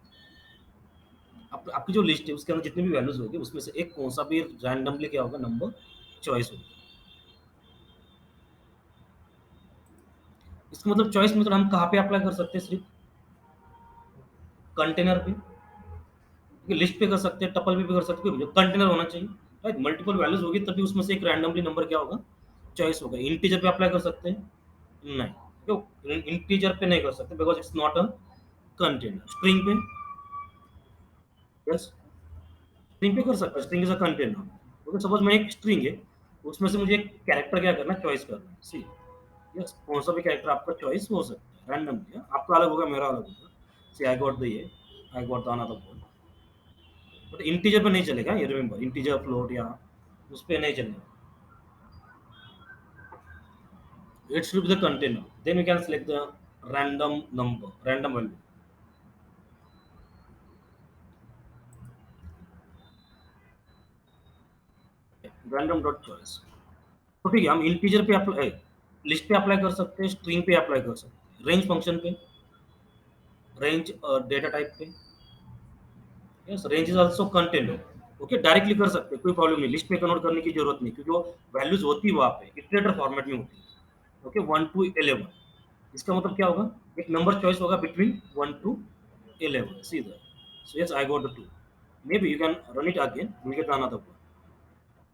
आपकी जो लिस्ट है उसके अंदर जितनी भी वैल्यूज होगी उसमें से एक कौन सा भी रैंडमली क्या होगा, नंबर चॉइस होगा। इसका मतलब चॉइस मेथड हम कहाँ पे अप्लाई कर सकते हैं? सिर्फ कंटेनर पे, लिस्ट पे कर सकते हैं, टपल पे भी कर सकते हैं, कंटेनर होना चाहिए। राइट, मल्टीपल वैल्यूज होगी तभी उसमें से एक रैंडमली नंबर क्या होगा, चॉइस होगा। इंटीजर पे अप्लाई कर सकते हैं? नहीं, क्यों इंटीजर पे नहीं कर सकते? Because it's not a container. String पे? यस, स्ट्रिंग पे कर सकते हैं, string is a container. Okay, suppose मैं एक स्ट्रिंग है, उसमें से मुझे एक कैरेक्टर क्या करना है, चॉइस करना है। सी, यस, कौन सा भी कैरेक्टर आपका चॉइस हो सकता है रैंडमली। आपका अलग होगा, मेरा अलग होगा। सी आई गॉट द ये, आई got the another one. But integer पे नहीं चलेगा, ये रिमेंबर, इंटीजर फ्लोट या उस पे नहीं चलेगा। It should be the container. Then we can select the random number, random value, random dot choice। तो ठीक है, हम इंटीजर पे अप्लाई, लिस्ट पे अप्लाई कर सकते हैं, स्ट्रिंग पे अप्लाई कर सकते हैं, रेंज फंक्शन पे, रेंज डेटा टाइप पे। Yes, range is also container. Okay, directly कर सकते हैं, कोई प्रॉब्लम नहीं, लिस्ट में कन्वर्ट करने की जरूरत नहीं क्योंकि वो वैल्यूज होती है वहाँ पे इटरेटर फॉर्मेट में होती है। Okay, 1 to 11। इसका मतलब क्या होगा, एक नंबर चॉइस होगा बिटवीन 1 to 11 सीधा। So yes, I got the 2। May be you can run it again, will get another one.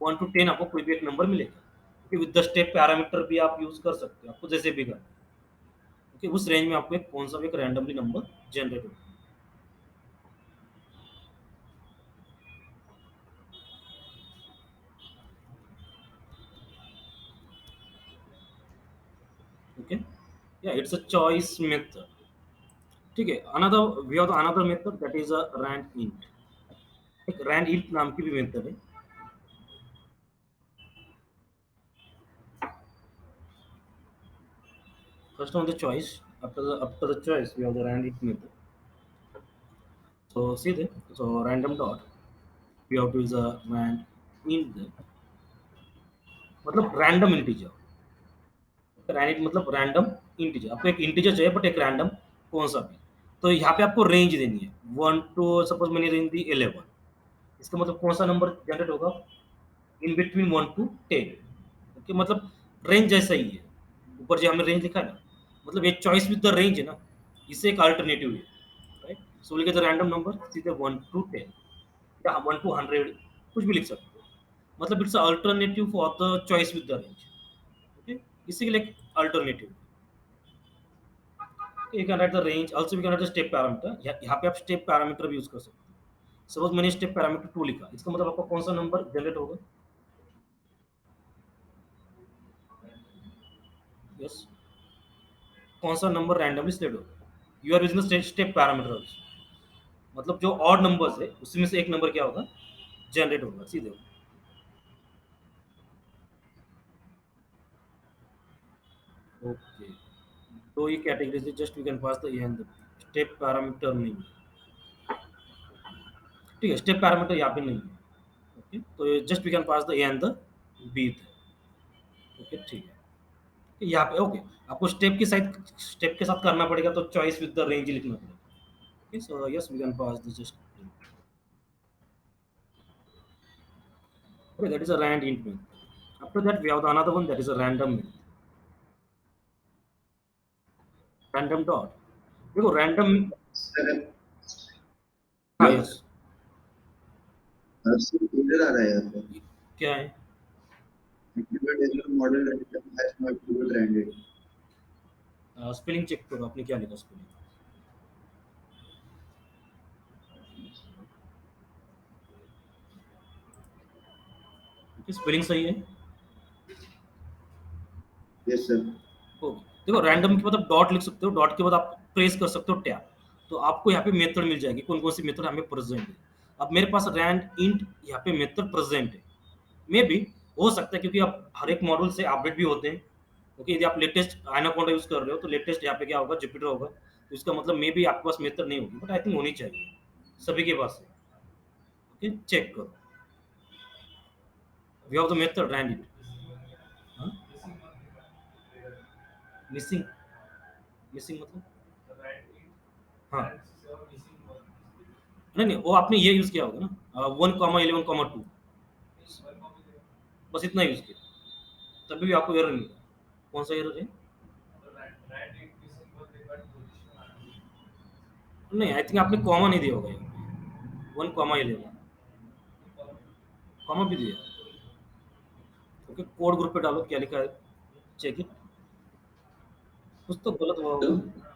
1 to 10 आपको कोई भी एक नंबर मिलेगा। Okay, with the step parameter भी आप यूज कर सकते हो, आपको जैसे भी करना है। ओके, उस रेंज में आपको एक कौन सा भी एक रैंडमली नंबर जनरेट होगा। ओके, या इट्स अ चॉइस मेथड। ठीक है, another we have another method that is a rand int. एक रैंड इंट नाम की भी मेथड है। First on the choice, after the choice we have the rand int method। So see there, so random dot, we have to use a rand int there, मतलब random integer. Rand मतलब random integer, आपको एक integer चाहिए but एक random कौन सा भी। तो यहाँ पे आपको रेंज देनी है 1 to, सपोज मैंने रेंज दी 11। इसका मतलब कौन सा नंबर जनरेट होगा, इन बिटवीन 1 to 10। ओके, मतलब रेंज जैसा ही है, ऊपर जो हमने रेंज लिखा है ना, मतलब ये चॉइस विद द रेंज है ना, इससे एक अल्टरनेटिव है। Right, so will get the random number सीधे 1 to 10 या 1 to 100, कुछ भी लिख सकते हो। मतलब it's alternative for the choice with the range. Okay, इसी के लिए alternative. You can write the range also, you can write the step parameter. यहाँ पे आप स्टेप पैरामीटर भी यूज कर सकते हो। सपोज मैंने स्टेप पैरामीटर 2 लिखा, इसका मतलब आपका कौन सा नंबर जनरेट होगा। यस, कौन सा नंबर रैंडमली सिलेक्ट होगा। You are using the step parameter also, मतलब जो ऑड नंबर्स है उसमें से एक नंबर क्या होगा, जनरेट होगा सीधे। ओके, तो ये कैटेगरीज है, just we can pass the A and the B, step parameter नहीं है। ठीक है, स्टेप पैरामीटर यहाँ पे नहीं है। ओके, तो just we can pass the A and the B. Okay ठीक है, यहाँ पे ओके, आपको स्टेप के साथ करना पड़ेगा, तो चॉइस विद द रेंज लिखना पड़ेगा। Okay, so yes we can pass the just. Okay, that is a rand int method. After that we have the another one, that is a random method. Random dot, देखो random. Sir हाँ hello. Yes. आपसे इधर आ रहा है यहाँ पे क्या है? Developer model has not be branded. Spelling check करो, आपने क्या लिखा स्पेलिंग? स्पेलिंग सही है? Yes sir. ओके, देखो रैंडम के बाद आप डॉट लिख सकते हो, डॉट के बाद आप प्रेस कर सकते हो टैब, तो आपको यहाँ पे मेथड मिल जाएगी, कौन कौन सी मेथड हमें प्रेजेंट है। अब मेरे पास रैंड इंट यहाँ पे मेथड प्रेजेंट है, मे बी हो सकता है, क्योंकि आप हर एक मॉडल से अपडेट भी होते हैं। ओके, यदि आप लेटेस्ट एनाकोंडा यूज कर रहे हो, तो लेटेस्ट यहाँ पे क्या होगा, जुपिटर होगा, तो इसका मतलब मे बी आपके पास मेथड नहीं होगी, बट आई थिंक होनी चाहिए सभी के पास है। ओके, चेक करो, we have the method rand it. Missing, missing मतलब? हाँ, नहीं नहीं, वो आपने ये यूज किया होगा ना, 1,11,2, बस इतना यूज किया, तभी भी आपको एरर मिला। कौन सा एरर है? नहीं, आई थिंक आपने कॉमा नहीं दिया होगा, 1,11, कॉमा भी दिया। ओके, कोड ग्रुप पे डालो क्या लिखा है, चेक इट, कुछ तो गलत हुआ हेलो होगा।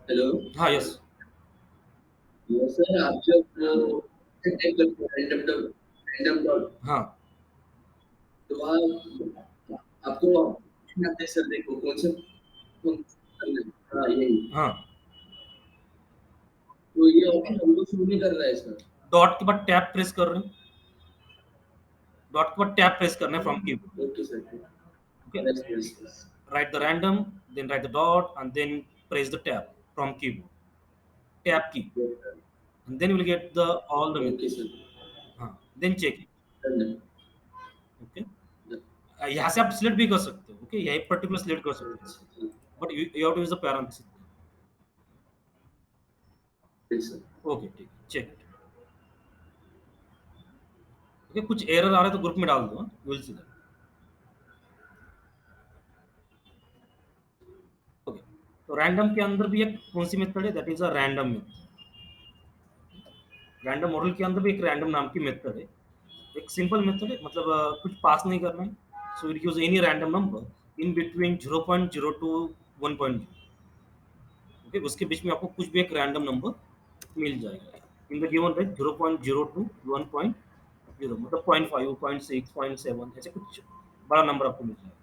हेलो। हाँ यस। यस सर, आप जब टाइप करते हैं रैंडम डॉट, हाँ तो वहाँ आपको ऑप्शन आता है सर, देखो कौन सा करना है। हाँ यही, हाँ, तो ये ऑप्शन हम लोग शुरू नहीं कर रहा है सर। डॉट के बाद टैब प्रेस कर रहे हैं, डॉट के बाद टैब प्रेस करना है from keyboard. Okay sir. Okay, yes yes yes. write the random, then write the dot, and then press the tab from keyboard, tab key, and then you will get the all the okay methods. Sir. हाँ, then check it. Done okay, यहाँ से आप select भी कर सकते हो, okay, यही particular select कर सकते हो, but you have to use the parenthesis. ठीक सर। ओके ठीक है, चेक इट। ओके, कुछ एरर आ रहा है तो ग्रुप में डाल दो, you will see that. Okay, तो रैंडम के अंदर भी एक कौन सी मेथड है, that is a random method. Random model के अंदर भी एक रैंडम नाम की मेथड है, एक सिंपल मेथड है, मतलब कुछ पास नहीं करना है। So it use any random number in between 0.0 to 1.0। Okay, उसके बीच में आपको कुछ भी एक रैंडम नंबर मिल जाएगा, in the given range 0.0 to 1.0, मतलब 0.5, 0.6, 0.7, ऐसे कुछ बड़ा नंबर आपको मिल जाएगा।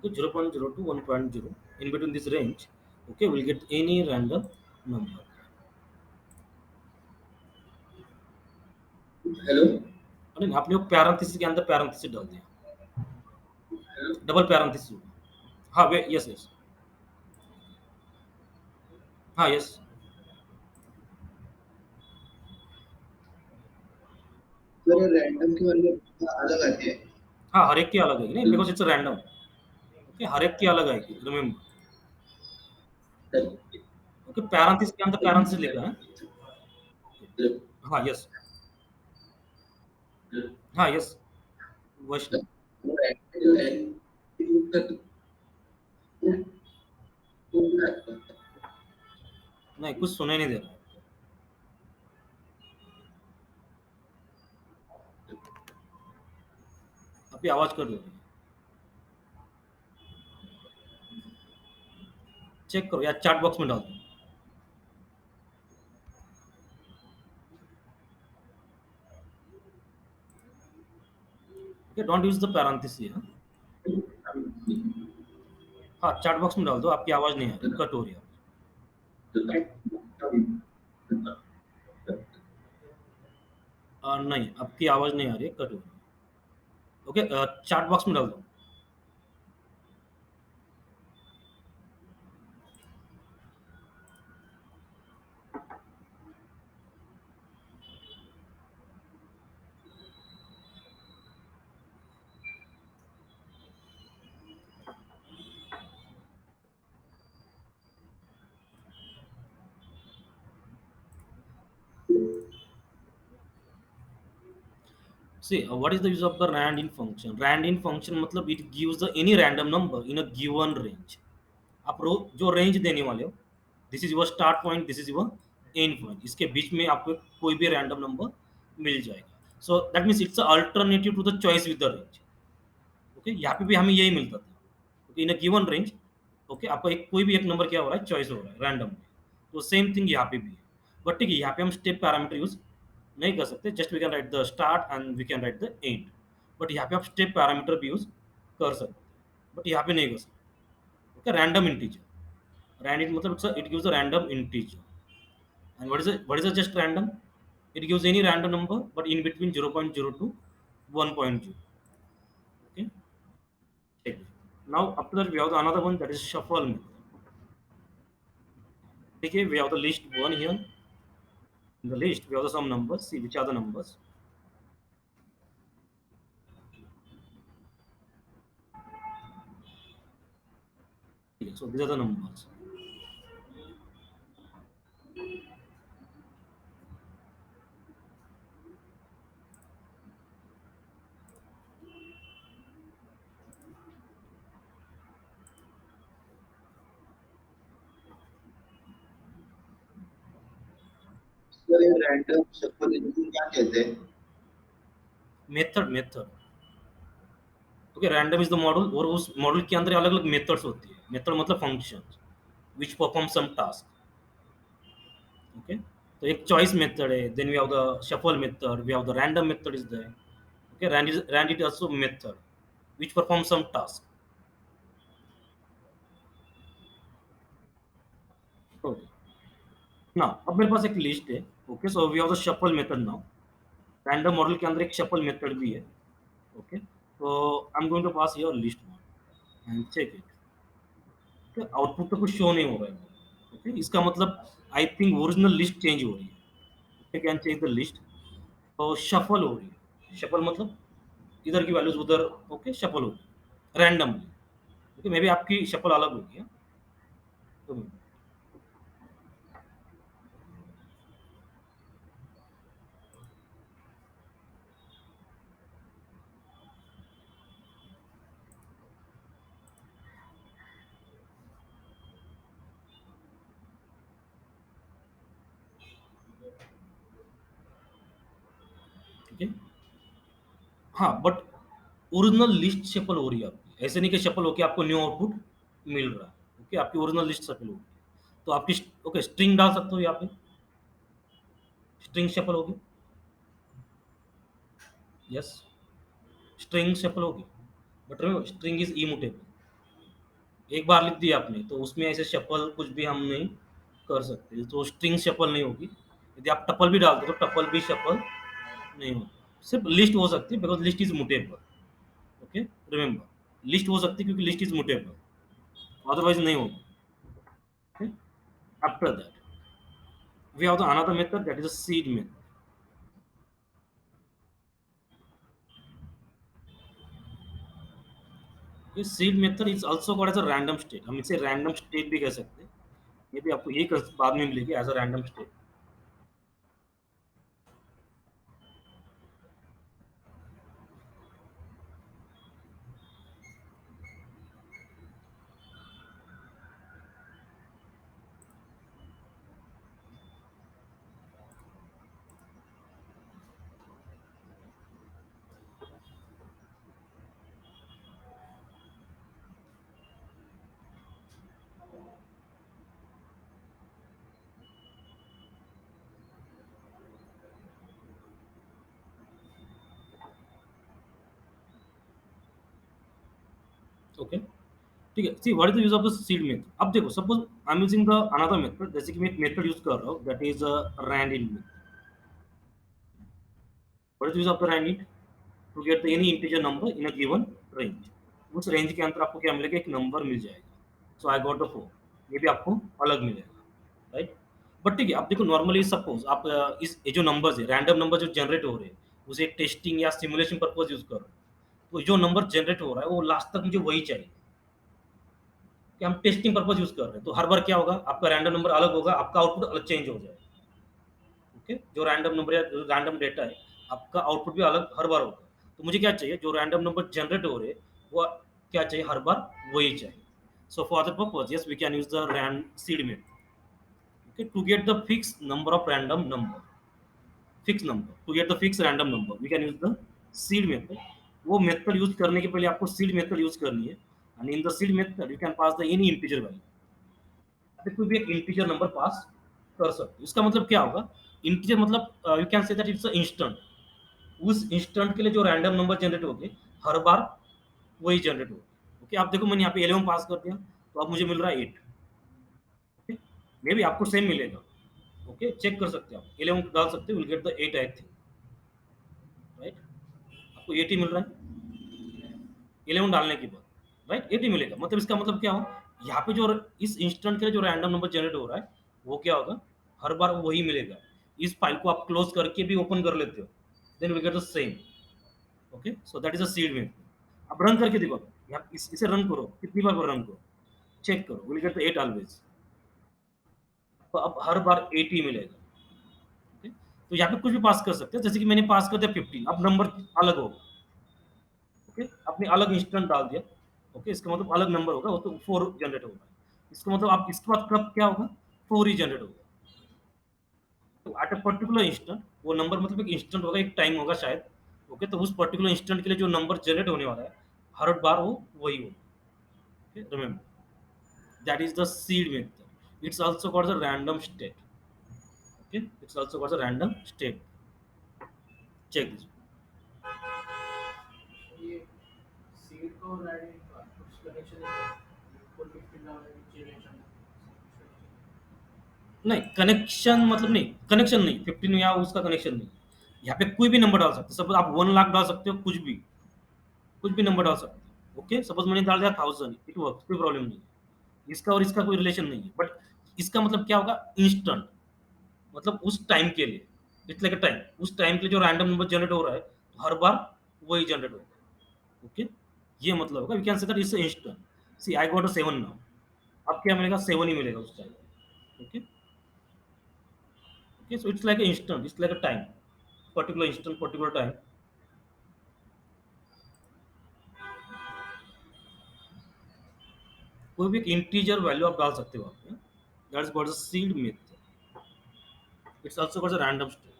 Okay, 0.0 to 1.0, in between this range, okay, we'll get any random number। Hello अरे आपने वो पैरेंथेसिस के अंदर पैरेंथेसिस डाल दिया, हेलो डबल पैरेंथेसिस। हाँ वे यस यस। हाँ यस। सर, रैंडम के वाले अलग आते हैं। हाँ, हर एक की अलग आएगी, नहीं बिकॉज इट्स रैंडम। ओके, हर एक की अलग आएगी, रिमेम्बर। ओके, पैरेंथेसिस के अंदर पैरेंथेसिस लिखा है। हाँ यस। हाँ यस, वैष्णव। नहीं, कुछ सुनाई नहीं दे रहा, अभी आवाज कर दो। चेक करो या चैट बॉक्स में डाल दो। Okay, don't use the parenthesis. हाँ, हाँ चैट बॉक्स में डाल दो, आपकी आवाज नहीं आ रही, कट हो रही है। नहीं, आपकी आवाज नहीं आ रही है, कट हो रही है। ओके, चैट बॉक्स में डाल दो। See, what is the use of the rand in function? Rand in function मतलब it gives the any random number in a given range. आप जो रेंज देने वाले हो, this is your start point, this is your and point, इसके बीच में आपको कोई भी रैंडम नंबर मिल जाएगा। So that means it's alternative to the choice with the range. Okay, यहाँ पे भी हमें यही मिलता था। Okay, in a given range, okay आपका एक कोई भी एक नंबर क्या हो रहा है, चॉइस हो रहा है रैंडम। तो सेम थिंग यहाँ पे भी है, बट ठीक है, यहाँ पे हम स्टेप पैरामीटर यूज नहीं कर सकते। Just we can write the start and we can write the end. But यहाँ पे आप स्टेप पैरामीटर भी यूज कर सकते हैं, बट यहाँ पे नहीं कर सकते। ओके, रैंडम इंटीजर, random मतलब it gives a random integer. And what is a just random? It gives any random number but in between 0.0 to 1.0. Okay, check. Now after that we have the another one, that is shuffle method. Okay, we have the list one here. In the list we have the some numbers. See which are the numbers. Okay, so these are the numbers. Sir ये random shuffle इनको क्या कहते हैं? Method. Okay, random is the model और उस model के अंदर अलग अलग मेथड्स होती है। मेथड मतलब function which perform some task. Okay, तो एक चॉइस मेथड है, then we have the shuffle method, we have the random method is there. Okay, rand is also method which performs some task. Okay, now अब मेरे पास एक list है। Okay, so we have the shuffle method now. Random model के अंदर एक shuffle method भी है। ओके, तो I am going to pass your list and check it. Okay, output तो कुछ शो नहीं हो रहा है। ओके, इसका मतलब I think original list change हो रही है। Okay, can change the list. तो शफल हो रही है। शफल मतलब इधर की वैल्यूज उधर, ओके शफल हो रही है रैंडमली। ओके, मे बी आपकी शफल अलग होगी। हाँ? तो ठीक है, हाँ बट ओरिजिनल लिस्ट शफल हो रही है आपकी, ऐसे नहीं कि शफल होके आपको न्यू आउटपुट मिल रहा है। ओके, आपकी ओरिजिनल लिस्ट शफल हो रही है। तो आपकी ओके स्ट्रिंग डाल सकते हो यहाँ पे, स्ट्रिंग शफल होगी। यस, स्ट्रिंग शफल होगी, बट स्ट्रिंग इज इमूटेबल। एक बार लिख दिया आपने तो उसमें ऐसे शफल कुछ भी हम नहीं कर सकते, तो स्ट्रिंग शफल नहीं होगी। यदि आप टपल भी डालते हो तो टपल भी शफल नहीं होगी, सिर्फ लिस्ट हो सकती है because list is mutable. Okay, remember, list हो सकती है क्योंकि लिस्ट इज मुटेबल, अदरवाइज नहीं होगी। Okay? After that, we have the another method, that is a seed method. Okay, seed method is also called as a random state. हम इसे random state भी कह सकते हैं। ये भी आपको एक बाद में मिलेगी as a random state. Okay, ठीक है। See what is the use of the seed method? अब देखो, suppose I am using the another method, जैसे कि मैं एक मेथड यूज कर रहा हूँ, that is rand in method. What is use of the rand in? To get the any integer number in a given range. उस range के अंदर आपको क्या मिलेगा? एक नंबर मिल जाएगा। सो आई गॉट द 4। ये भी आपको अलग मिलेगा, राइट? बट ठीक है, अब देखो, नॉर्मली सपोज आप इस ये जो नंबर्स है, रैंडम नंबर जो जनरेट हो रहे हैं, उसे टेस्टिंग या सिमुलेशन पर्पज यूज कर रहे हैं, तो जो नंबर जनरेट हो रहा है वो लास्ट तक मुझे वही चाहिए, कि हम टेस्टिंग पर्पज यूज कर रहे हैं। तो हर बार क्या होगा, आपका रैंडम नंबर अलग होगा, आपका आउटपुट अलग चेंज हो जाएगा। ओके, जो रैंडम नंबर या रैंडम डेटा है, आपका आउटपुट भी अलग हर बार होगा। तो मुझे क्या चाहिए? जो रैंडम नंबर जनरेट हो रहे हैं, वो क्या चाहिए? हर बार वही चाहिए। So for the purpose, yes, we can use the rand seed method, okay, to get the fixed number of random number, fixed number, to get the fixed random number we can use the seed method. वो method use करने के पहले आपको seed method use करनी है, and in the seed method you can pass the any integer value. आप कोई भी एक इंटीजर नंबर पास कर सकते हो। इसका मतलब क्या होगा? इंटीजर मतलब you can say that it's instant. उस इंस्टेंट के लिए जो रैंडम नंबर जनरेट होंगे, हर बार वही जनरेट होगा। ओके, आप देखो, मैंने यहाँ पे 11 पास कर दिया, तो अब मुझे मिल रहा है 8। मे बी आपको सेम मिलेगा। ओके, चेक कर सकते हैं, आप 11 डाल सकते हो, will get the 8 I think, right? आपको 80 मिल रहा है 11 डालने के बाद, राइट? 80 मिलेगा। मतलब इसका मतलब क्या हो, यहाँ पे जो इस इंस्टेंट के लिए जो रैंडम नंबर जनरेट हो रहा है, वो क्या होगा? हर बार वही मिलेगा। इस फाइल को आप क्लोज करके भी ओपन कर लेते हो, then will get the same. Okay, so that is a seed में। अब रन करके देखो, यहाँ इसे रन करो, कितनी बार रन करो, चेक करो, विल गेट द 8 ऑलवेज। तो अब हर बार 80 मिलेगा। ओके, तो यहाँ पे कुछ भी पास कर सकते हैं, जैसे कि मैंने पास कर दिया 15, अब नंबर अलग होगा। ओके, आपने अलग इंस्टेंट डाल दिया। ओके, इसका मतलब अलग नंबर होगा, वो तो 4 जनरेट होगा। इसका मतलब आप इसके बाद कब क्या होगा? 4 ही जनरेट होगा। तो एट अ पर्टिकुलर इंस्टेंट वो नंबर, मतलब एक इंस्टेंट होगा, एक टाइम होगा शायद। ओके, तो उस पर्टिकुलर इंस्टेंट के लिए जो नंबर जनरेट होने वाला है, हर बार वो वही होगा। Okay, remember that is the seed method. It's also called the random state. Okay, it's also called the random state. Check this. ये सीड को ऐड कुछ कनेक्शन है कोई भी फिल आउट जनरेशन नहीं, कनेक्शन मतलब नहीं, कनेक्शन नहीं, 15 या उसका कनेक्शन नहीं। यहाँ पे कोई भी नंबर डाल सकते हो, सपोज आप 1 लाख डाल सकते हो, कुछ भी नंबर डाल सकते हो। ओके, सपोज मैंने डाल दिया 1000, इट वर्क, कोई प्रॉब्लम नहीं है। इसका और इसका कोई रिलेशन नहीं है, बट इसका मतलब क्या होगा? इंस्टेंट, मतलब उस टाइम के लिए, इट्स लाइक अ टाइम, उस टाइम के लिए जो रैंडम नंबर जनरेट हो रहा है, तो हर बार वही जनरेट होगा। ओके, ये मतलब होगा, we can say that it's instant. See I got a 7 now, अब क्या मिलेगा? 7 ही मिलेगा उस time. Okay, okay, so it's like an instant, it's like a time, particular instant, particular time। कोई भी एक इंटीजर वैल्यू आप डाल सकते हो आप, that's called the seed method. It's also called the random state.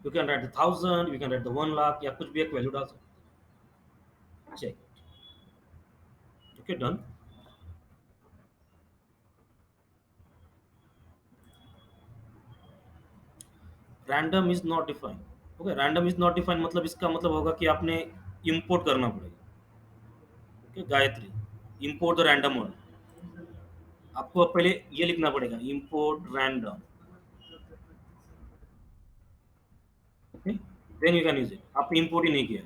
You can write the 1000, you can write the 1 lakh, या कुछ भी एक वैल्यू डाल सकते हो। Check. Okay, done. Random is not defined. Okay, random is not defined मतलब इसका मतलब होगा कि आपने इंपोर्ट करना पड़ेगा। Okay, Gayatri, import the random model. आपको अब पहले ये लिखना पड़ेगा, import random. Okay, then you can use it. आपने इंपोर्ट ही नहीं किया।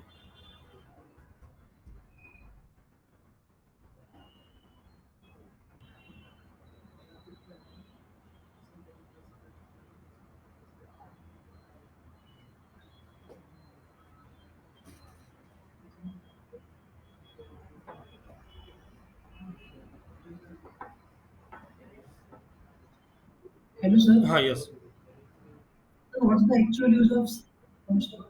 Hello, sir. हाँ, yes. So what's the actual use of function?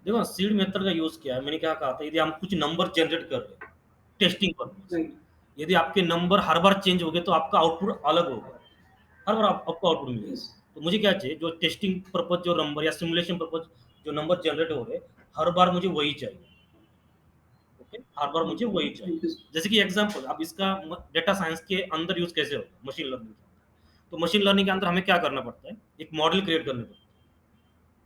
देखो, सीड मेथड का यूज किया है, मैंने क्या कहा था, यदि हम कुछ नंबर जनरेट कर रहे हैं टेस्टिंग पर्पज, राइट। यदि आपके नंबर हर बार चेंज हो गए, तो आपका आउटपुट अलग होगा, हर बार आपको आउटपुट मिलेगा। यस। तो मुझे क्या चाहिए? जो टेस्टिंग पर्पज जो नंबर या सिमुलेशन पर्पज जो नंबर जनरेट हो रहे हैं, हर बार मुझे वही चाहिए। ओके, हर बार मुझे वही चाहिए। Thank you. जैसे कि एग्जांपल, अब इसका डेटा साइंस के अंदर यूज कैसे होगा? मशीन लर्निंग के अंदर। तो मशीन लर्निंग के अंदर हमें क्या करना पड़ता है? एक मॉडल क्रिएट करने पड़ता है।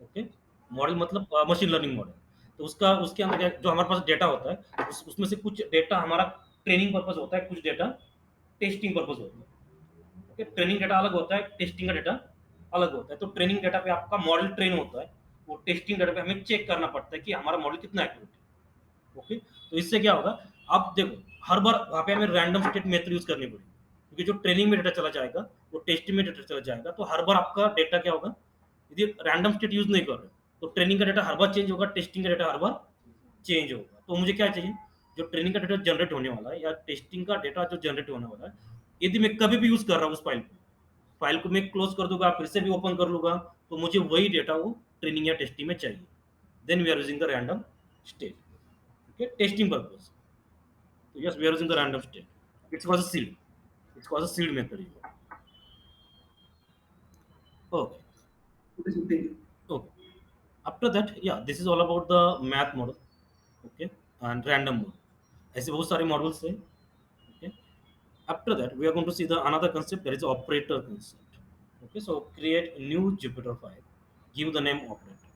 ओके, मॉडल मतलब मशीन लर्निंग मॉडल। तो उसका उसके अंदर जो हमारे पास डेटा होता है उसमें से कुछ डेटा हमारा ट्रेनिंग पर्पज होता है, कुछ डेटा टेस्टिंग पर्पज होता है। ओके, ट्रेनिंग डेटा अलग होता है, टेस्टिंग का डेटा अलग होता है। तो ट्रेनिंग डेटा पे आपका मॉडल ट्रेन होता है, वो टेस्टिंग डेटा पे हमें चेक करना पड़ता है कि हमारा मॉडल कितना एक्यूरेट है। ओके, तो इससे क्या होगा, आप देखो हर बार वहाँ पे हमें रैंडम स्टेट मेथड यूज करनी पड़ेगी, क्योंकि जो ट्रेनिंग में डेटा चला जाएगा वो टेस्टिंग में डेटा चला जाएगा, तो हर बार आपका डेटा क्या होगा, यदि रैंडम स्टेट यूज नहीं कर रहे तो ट्रेनिंग का डेटा हर बार चेंज होगा, टेस्टिंग का डेटा हर बार चेंज होगा। तो मुझे क्या चाहिए, जो ट्रेनिंग का डेटा जनरेट होने वाला है या टेस्टिंग का डेटा जो जनरेट होने वाला है, यदि मैं कभी भी यूज कर रहा हूँ उस फाइल को मैं क्लोज कर दूंगा, फिर से भी ओपन कर लूंगा, तो मुझे वही डेटा वो ट्रेनिंग या टेस्टिंग में चाहिए। Then we are using the random state, okay, testing purpose. So yes, we are using the random state. It's called a seed. It's called a seed method. Okay. Okay, so thank you. Okay. After that, yeah, this is all about the math model. Okay, and random model. ऐसे बहुत सारे models हैं. Okay. After that, we are going to see the another concept, that is operator concept. Okay, so create a new Jupyter file. Give the name operator.